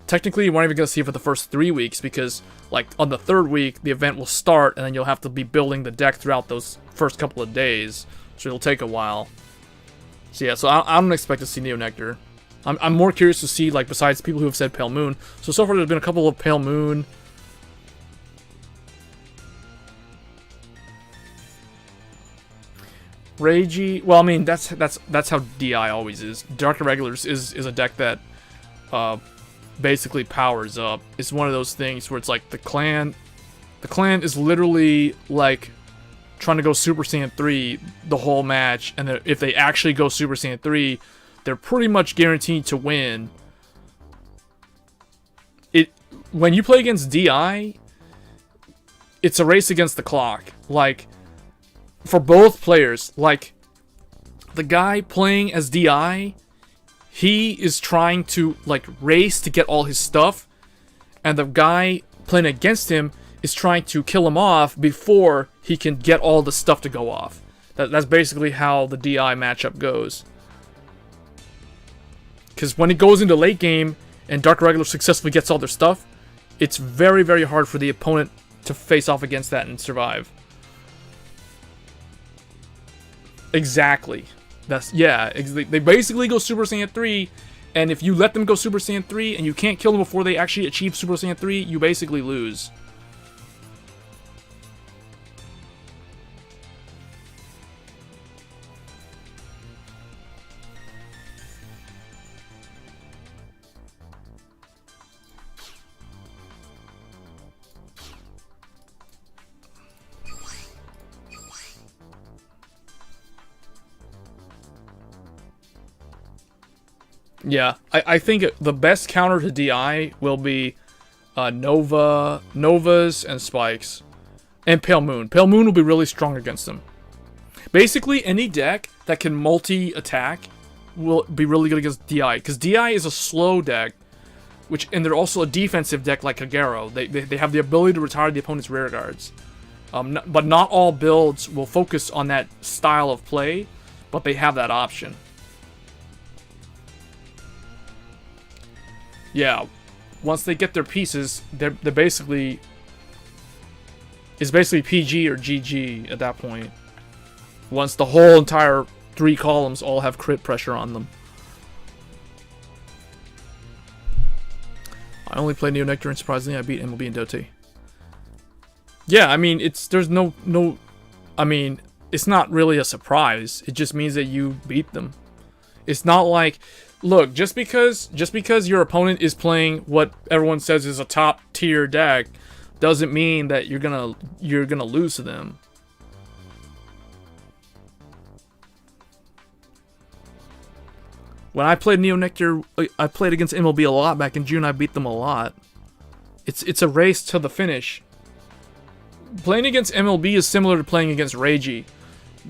Technically, you weren't even going to see it for the first 3 weeks, because, like, on the third week, the event will start, and then you'll have to be building the deck throughout those first couple of days, so it'll take a while. So yeah, so I don't expect to see Neo Nectar. I'm more curious to see, like, besides people who have said Pale Moon. So far there's been a couple of Pale Moon. Reiji, well, I mean, that's how DI always is. Dark Irregulars is a deck that basically powers up. It's one of those things where it's like the clan is literally like trying to go Super Saiyan 3 the whole match, and if they actually go Super Saiyan 3, they're pretty much guaranteed to win. When you play against DI, it's a race against the clock. Like, for both players, like, the guy playing as DI, he is trying to, like, race to get all his stuff, and the guy playing against him is trying to kill him off before he can get all the stuff to go off. That's basically how the DI matchup goes. Because when it goes into late game, and Dark Regular successfully gets all their stuff, it's very, very hard for the opponent to face off against that and survive. Exactly. They basically go Super Saiyan 3, and if you let them go Super Saiyan 3 and you can't kill them before they actually achieve Super Saiyan 3, you basically lose. Yeah, I think the best counter to DI will be Novas, and Spikes. And Pale Moon. Pale Moon will be really strong against them. Basically, any deck that can multi-attack will be really good against DI. Because DI is a slow deck, and they're also a defensive deck like Kagero. They have the ability to retire the opponent's rear guards. But not all builds will focus on that style of play, but they have that option. Yeah, once they get their pieces, they're basically... It's basically PG or GG at that point. Once the whole entire 3 columns all have crit pressure on them. I only play Neo Nectar, and surprisingly I beat MLB and Dota. Yeah, I mean, there's no I mean, it's not really a surprise. It just means that you beat them. It's not like... Look, just because your opponent is playing what everyone says is a top tier deck doesn't mean that you're gonna lose to them. When I played Neo Nectar, I played against MLB a lot back in June. I beat them a lot. It's a race to the finish. Playing against MLB is similar to playing against Reiji.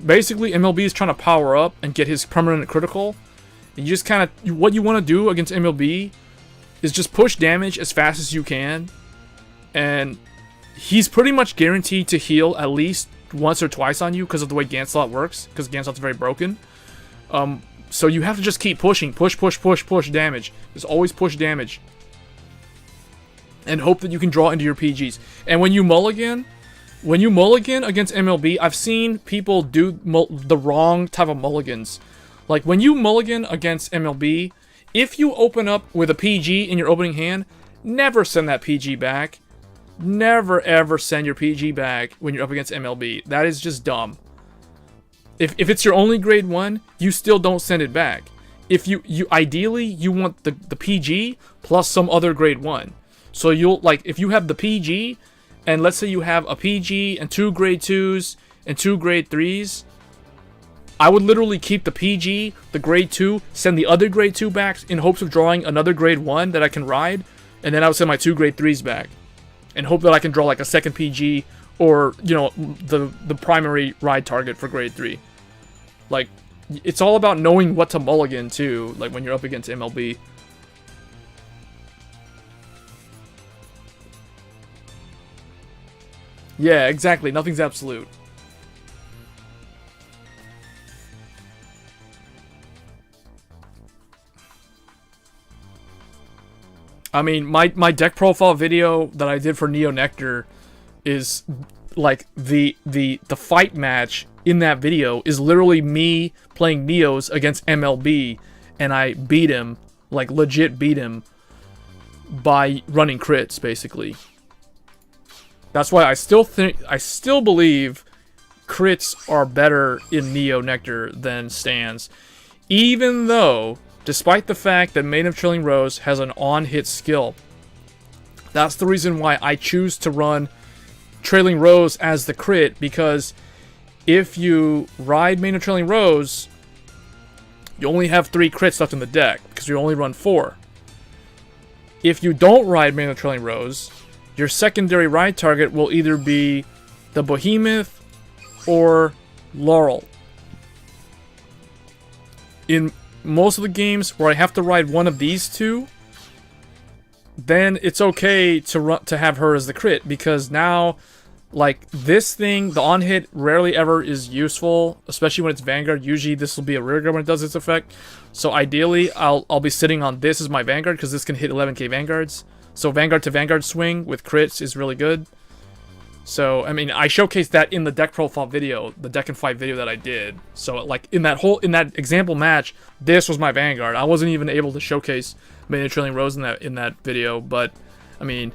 Basically, MLB is trying to power up and get his permanent critical. And you just kind of... What you want to do against MLB is just push damage as fast as you can. And he's pretty much guaranteed to heal at least once or twice on you because of the way Ganslot works. Because Ganslot's very broken. So you have to just keep pushing. Push damage. Just always push damage. And hope that you can draw into your PGs. And when you mulligan against MLB, I've seen people do the wrong type of mulligans. Like, when you mulligan against MLB, if you open up with a PG in your opening hand, never send that PG back. never ever send your PG back when you're up against MLB. That is just dumb. If it's your only grade 1, you still don't send it back. If you ideally you want the PG plus some other grade 1. So you'll, like, if you have the PG, and let's say you have a PG and 2 grade 2s and 2 grade 3s, I would literally keep the PG, the grade 2, send the other grade 2 back in hopes of drawing another grade 1 that I can ride, and then I would send my 2 grade 3s back and hope that I can draw like a second PG or, you know, the primary ride target for grade 3. Like, it's all about knowing what to mulligan too, like when you're up against MLB. Yeah, exactly. Nothing's absolute. I mean, my deck profile video that I did for Neo Nectar is like the fight match in that video is literally me playing Neos against MLB, and I beat him, like legit beat him by running crits basically. That's why I still believe crits are better in Neo Nectar than stands, even though, despite the fact that Maiden of Trilling Rose has an on-hit skill. That's the reason why I choose to run Trailing Rose as the crit, because if you ride Maiden of Trailing Rose, you only have 3 crits left in the deck, because you only run 4. If you don't ride Maiden of Trailing Rose, your secondary ride target will either be the Behemoth or Laurel. In most of the games where I have to ride one of these two, then it's okay to have her as the crit, because now, like, this thing, the on-hit rarely ever is useful, especially when it's Vanguard. Usually this will be a rear guard when it does its effect. So ideally, I'll be sitting on this as my Vanguard, because this can hit 11k Vanguards. So Vanguard to Vanguard swing with crits is really good. So, I mean, I showcased that in the deck profile video, the deck and fight video that I did. So, like, in that example match, this was my Vanguard. I wasn't even able to showcase Maiden of Trilling Rose in that video, but, I mean,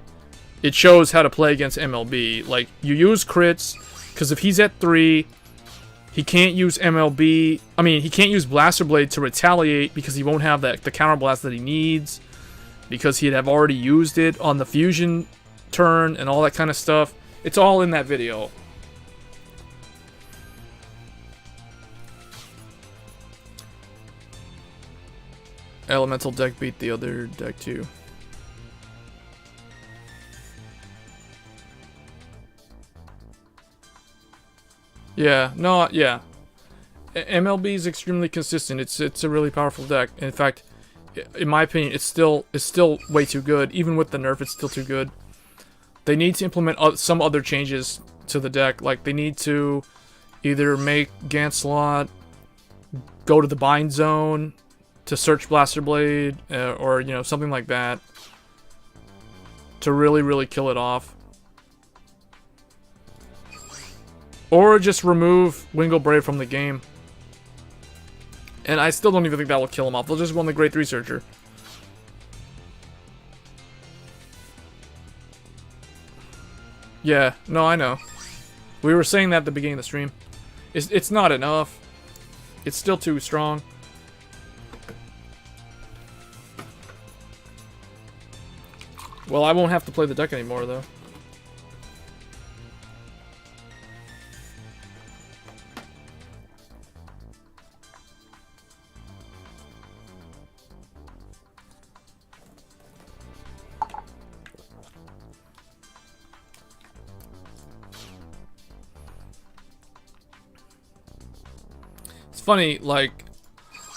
it shows how to play against MLB. Like, you use crits, because if he's at 3, he can't use MLB. I mean, he can't use Blaster Blade to retaliate, because he won't have the counter blast that he needs, because he'd have already used it on the fusion turn and all that kind of stuff. It's all in that video. Elemental deck beat the other deck too. Yeah, no, yeah. MLB is extremely consistent. It's a really powerful deck. In fact, in my opinion, it's still way too good. Even with the nerf, it's still too good. They need to implement some other changes to the deck. Like, they need to either make Ganslot go to the bind zone to search Blaster Blade, or, you know, something like that, to really kill it off. Or just remove Wingle Brave from the game. And I still don't even think that will kill him off. They'll just run the Grade 3 Searcher. Yeah, no, I know. We were saying that at the beginning of the stream. It's not enough. It's still too strong. Well, I won't have to play the deck anymore, though. Funny, like,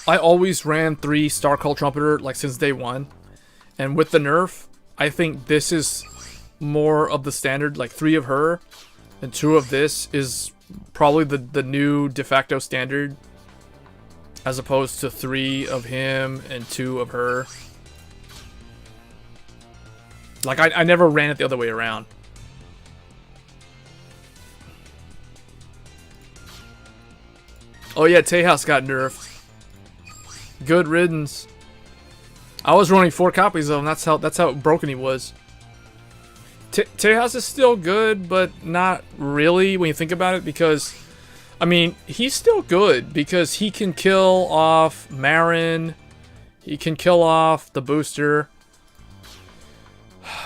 I always ran 3 Star Call Trumpeter, like, since day 1, and with the nerf, I think this is more of the standard. Like, 3 of her and 2 of this is probably the new de facto standard, as opposed to 3 of him and 2 of her. Like, I never ran it the other way around. Oh yeah, Tejas got nerfed. Good riddance. I was running 4 copies of him. That's how broken he was. Tejas is still good, but not really when you think about it, because, I mean, he's still good because he can kill off Marin, he can kill off the booster,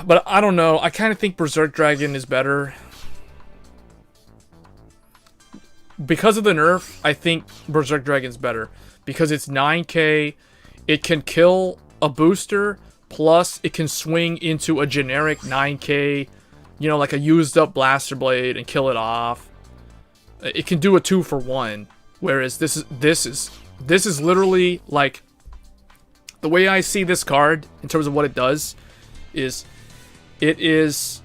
but I don't know, I kind of think Berserk Dragon is better. Because of the nerf, I think Berserk Dragon's better, because it's 9k, it can kill a booster, plus it can swing into a generic 9k, you know, like a used up Blaster Blade and kill it off. It can do a 2-for-1, whereas this is literally like, the way I see this card in terms of what it does is it is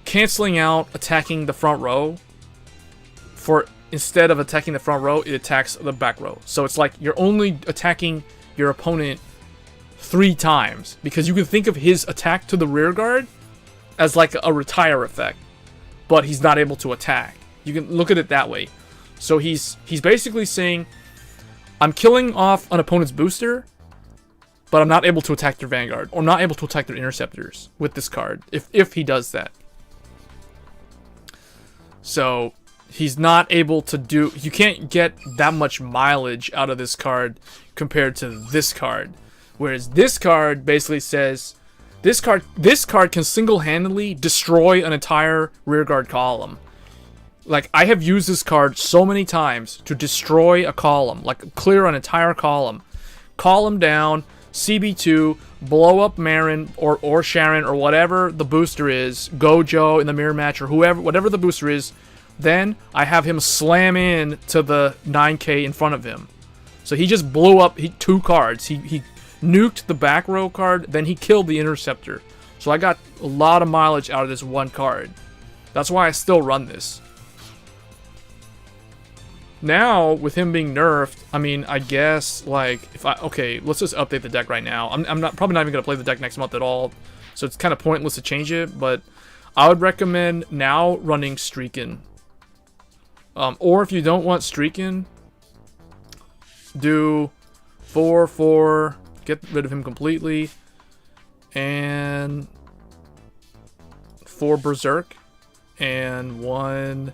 canceling out attacking the front row. For instead of attacking the front row, it attacks the back row. So it's like you're only attacking your opponent 3 times, because you can think of his attack to the rear guard as like a retire effect, but he's not able to attack. You can look at it that way. So he's basically saying, I'm killing off an opponent's booster, but I'm not able to attack their vanguard, or not able to attack their interceptors with this card, if he does that. So he's not able to do, you can't get that much mileage out of this card compared to this card. Whereas this card basically says, this card can single-handedly destroy an entire rearguard column. Like, I have used this card so many times to destroy a column, like clear an entire column. Column down, CB2, blow up Marin or Sharon or whatever the booster is, Gojo in the mirror match or whatever the booster is. Then I have him slam in to the 9k in front of him. So he just blew up 2 cards. He nuked the back row card, then he killed the interceptor. So I got a lot of mileage out of this one card. That's why I still run this. Now, with him being nerfed, I mean, I guess, like, okay, let's just update the deck right now. I'm probably not even going to play the deck next month at all, so it's kind of pointless to change it, but I would recommend now running Streakin'. Or if you don't want Streakin', do 4-4, get rid of him completely, and 4 Berserk, and 1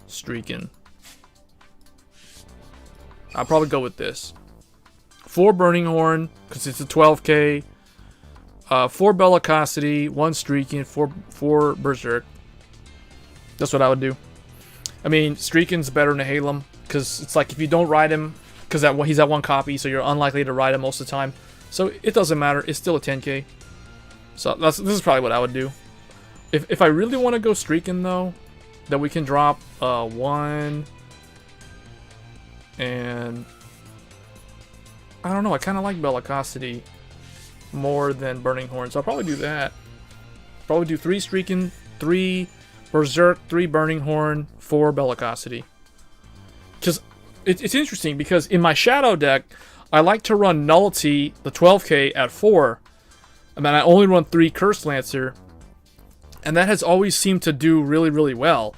Streakin'. I'll probably go with this. 4 Burning Horn, because it's a 12k. 4 Bellicosity, 1 Streakin', 4 Berserk. That's what I would do. I mean, Streakin's better than Halem, because it's like if you don't ride him, because he's at 1 copy, so you're unlikely to ride him most of the time. So it doesn't matter. It's still a 10k. So this is probably what I would do. If I really want to go Streakin', though, then we can drop 1... And I don't know, I kind of like Bellicosity more than Burning Horn, so I'll probably do that. Probably do 3 Streakin', 3 Berserk, 3 Burning Horn, 4 Bellicosity. Because it's interesting, because in my Shadow deck, I like to run Nullity, the 12k, at 4. I mean, I only run 3 Curse Lancer, and that has always seemed to do really, really well.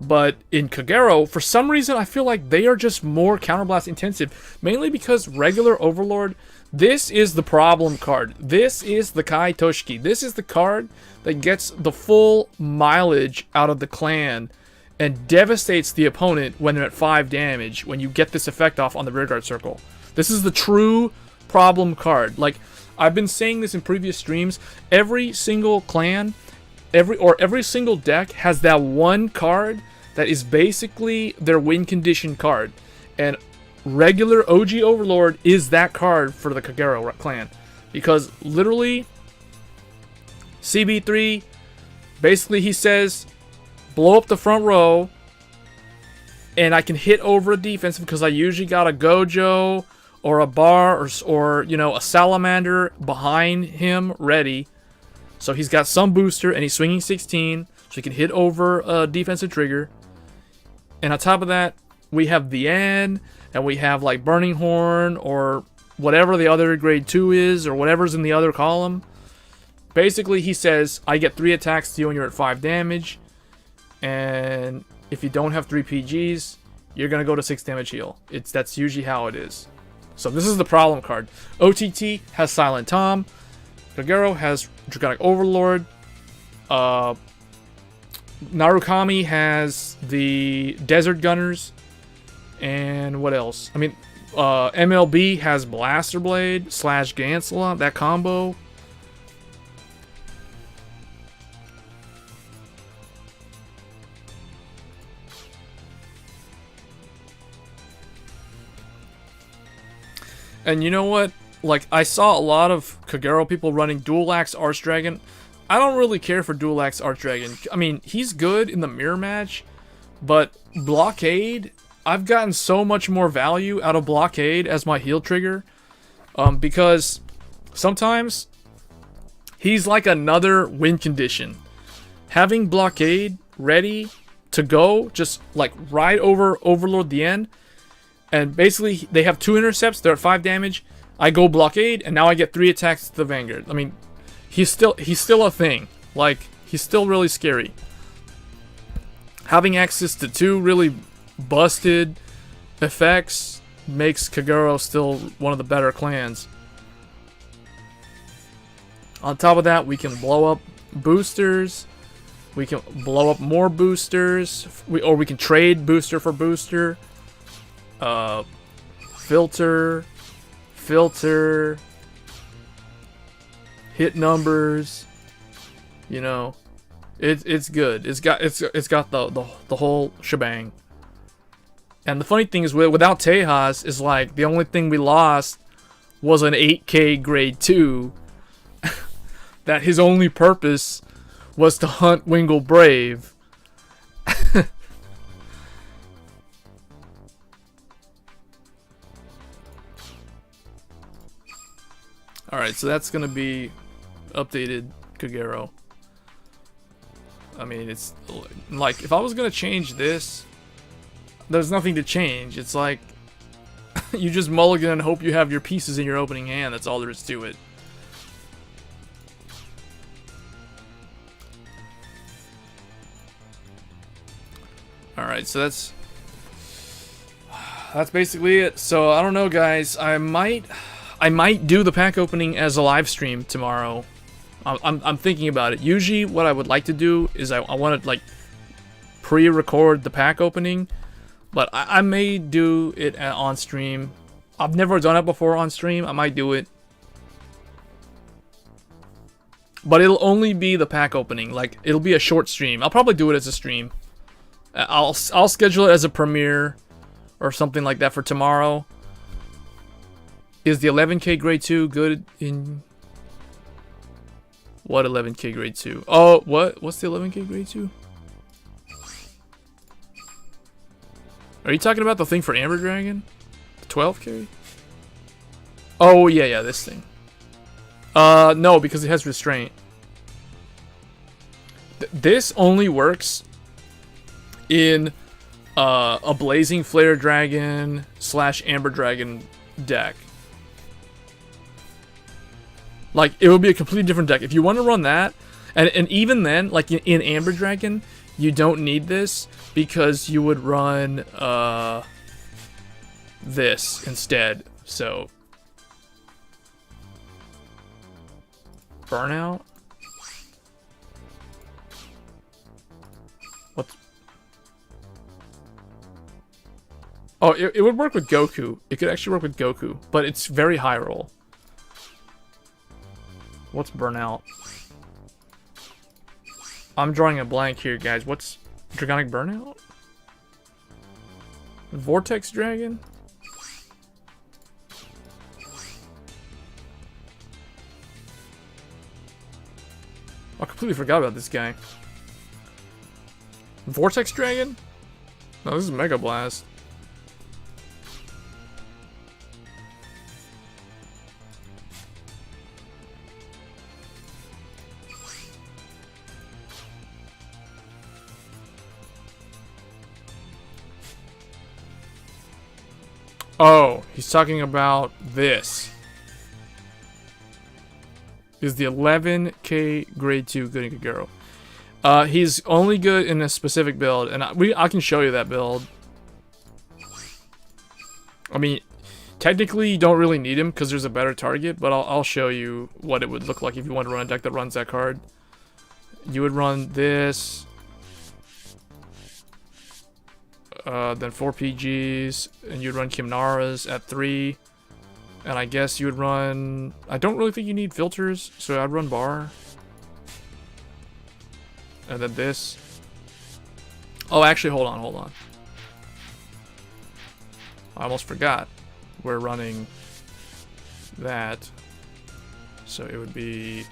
But in Kagero, for some reason, I feel like they are just more Counterblast intensive. Mainly because regular Overlord, this is the problem card. This is the Kai Toshiki. This is the card that gets the full mileage out of the clan and devastates the opponent when they're at 5 damage when you get this effect off on the rearguard circle. This is the true problem card. Like, I've been saying this in previous streams, every single clan, every single deck has that one card that is basically their win condition card. And regular OG Overlord is that card for the Kagero clan. Because literally, CB3, basically he says, blow up the front row, and I can hit over a defense because I usually got a Gojo or a Bar or you know, a Salamander behind him ready. So he's got some booster, and he's swinging 16, so he can hit over a defensive trigger. And on top of that, we have the N, and we have like Burning Horn, or whatever the other grade 2 is, or whatever's in the other column. Basically, he says, I get 3 attacks to you when you're at 5 damage, and if you don't have 3 PGs, you're going to go to 6 damage heal. That's usually how it is. So this is the problem card. OTT has Silent Tom. Kagero has Draconic Overlord. Narukami has the Desert Gunners. And what else? I mean, MLB has Blaster Blade / Gansela. That combo. And you know what? Like, I saw a lot of Kagero people running Dual Axe Archdragon. I don't really care for Dual Axe Archdragon. I mean, he's good in the mirror match, but Blockade, I've gotten so much more value out of Blockade as my heal trigger, because sometimes he's like another win condition. Having Blockade ready to go, just like right over Overlord the end, and basically they have 2 intercepts, they're at 5 damage. I go Blockade, and now I get 3 attacks to the Vanguard. I mean, he's still a thing. Like, he's still really scary. Having access to 2 really busted effects makes Kagero still one of the better clans. On top of that, we can blow up boosters. We can blow up more boosters. Or we can trade booster for booster. Filter. Hit numbers. You know, it's good. It's got the whole shebang. And the funny thing is, without Tejas, is like the only thing we lost was an 8K grade 2. That his only purpose was to hunt Wingle Brave. Alright, so that's gonna be updated Kagero. I mean, it's like, if I was gonna change this, there's nothing to change. It's like, you just mulligan and hope you have your pieces in your opening hand. That's all there is to it. Alright, so that's basically it. So, I don't know, guys. I might do the pack opening as a live stream tomorrow. I'm thinking about it. Usually, what I would like to do is I want to, like, pre-record the pack opening. But I may do it on stream. I've never done it before on stream. I might do it. But it'll only be the pack opening. Like, it'll be a short stream. I'll probably do it as a stream. I'll schedule it as a premiere or something like that for tomorrow. Is the 11K grade 2 good in... What 11K grade 2? Oh, what? What's the 11K grade 2? Are you talking about the thing for Amber Dragon? The 12K? Oh, yeah, this thing. No, because it has restraint. This only works in a Blazing Flare Dragon / Amber Dragon deck. Like, it would be a completely different deck. If you want to run that, and even then, like in Amber Dragon, you don't need this because you would run this instead. So, Burnout? What's... Oh, it would work with Goku. It could actually work with Goku, but it's very high roll. What's Burnout? I'm drawing a blank here, guys. What's Draconic Burnout? Vortex Dragon? I completely forgot about this guy. Vortex Dragon? No, this is Mega Blast. Oh, he's talking about this. Is the 11K grade 2 good in Kagero? He's only good in a specific build, and I can show you that build. I mean, Technically, you don't really need him because there's a better target, but I'll show you what it would look like if you want to run a deck that runs that card. You would run this, then 4 PGs, and you'd run Kimnaras at 3, and I guess you would run... I don't really think you need filters, so I'd run Bar. And then this. Oh, actually, hold on. I almost forgot. We're running that. So it would be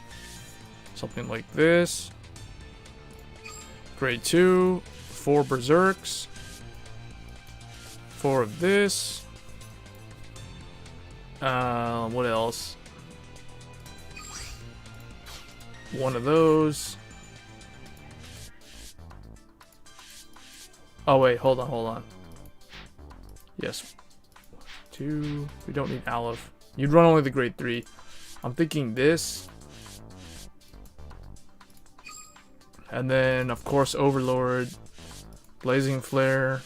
something like this. Grade 2, 4 Berserks, 4 of this. What else? 1 of those. Oh wait, hold on. Yes. 2. We don't need Aleph. You'd run only the grade 3. I'm thinking this. And then, of course, Overlord, Blazing Flare,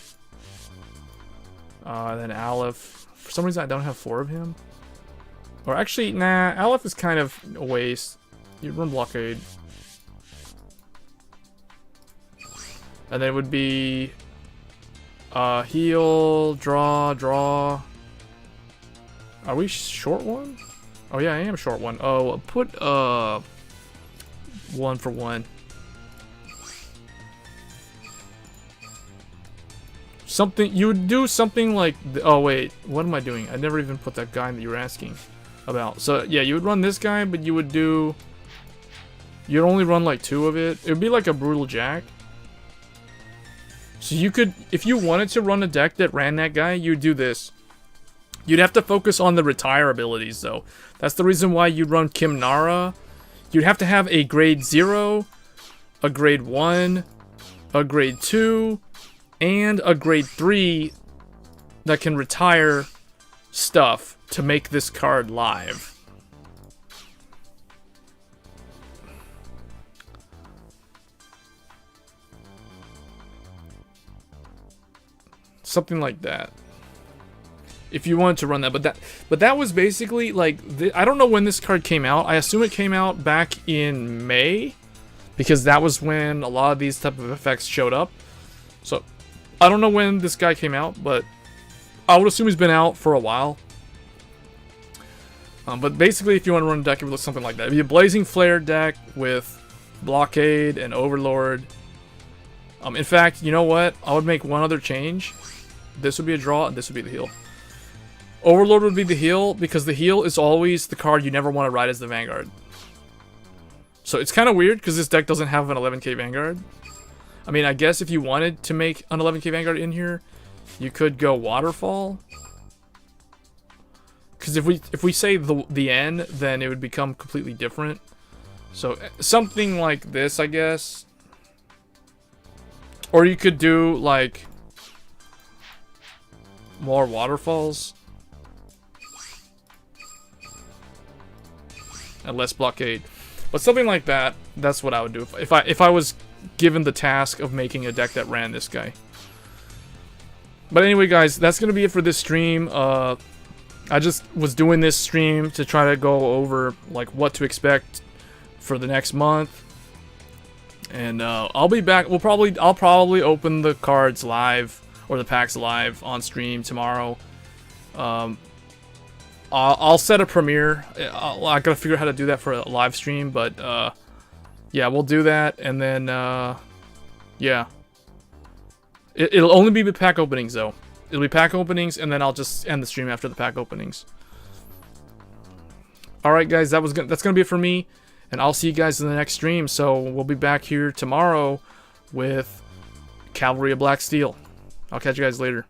then Aleph. For some reason, I don't have 4 of him. Or actually, nah, Aleph is kind of a waste. You run Blockade. And then it would be heal, draw. Are we short 1? Oh yeah, I am short 1. Oh, put 1 for 1. Something, you would do something like, oh wait, what am I doing? I never even put that guy that you were asking about. So yeah, you would run this guy, but you would do, you'd only run like 2 of it. It would be like a Brutal Jack. So you could, if you wanted to run a deck that ran that guy, you'd do this. You'd have to focus on the retire abilities though. That's the reason why you'd run Kimnara. You'd have to have a grade 0, a grade 1, a grade 2, and a grade 3 that can retire stuff to make this card live. Something like that. If you wanted to run that, but that was basically like, I don't know when this card came out. I assume it came out back in May, because that was when a lot of these type of effects showed up. So I don't know when this guy came out, but I would assume he's been out for a while. But basically, if you want to run a deck, it would look something like that. It'd be a Blazing Flare deck with Blockade and Overlord. In fact, you know what? I would make one other change. This would be a draw, and this would be the heal. Overlord would be the heal, because the heal is always the card you never want to ride as the Vanguard. So it's kind of weird, because this deck doesn't have an 11k Vanguard. I mean, I guess if you wanted to make an 11k Vanguard in here, you could go Waterfall. Because if we say the N, then it would become completely different. So something like this, I guess. Or you could do like more Waterfalls and less Blockade. But something like that, that's what I would do if I was given the task of making a deck that ran this guy. But anyway, guys, that's going to be it for this stream. I just was doing this stream to try to go over like what to expect for the next month. And I'll be back. I'll probably open the cards live, or the packs live on stream tomorrow. I'll set a premiere. I gotta figure out how to do that for a live stream, but yeah, we'll do that, and then yeah, it'll only be with pack openings though. It'll be pack openings, and then I'll just end the stream after the pack openings. All right, guys, that's gonna be it for me, and I'll see you guys in the next stream. So we'll be back here tomorrow with Cavalry of Black Steel. I'll catch you guys later.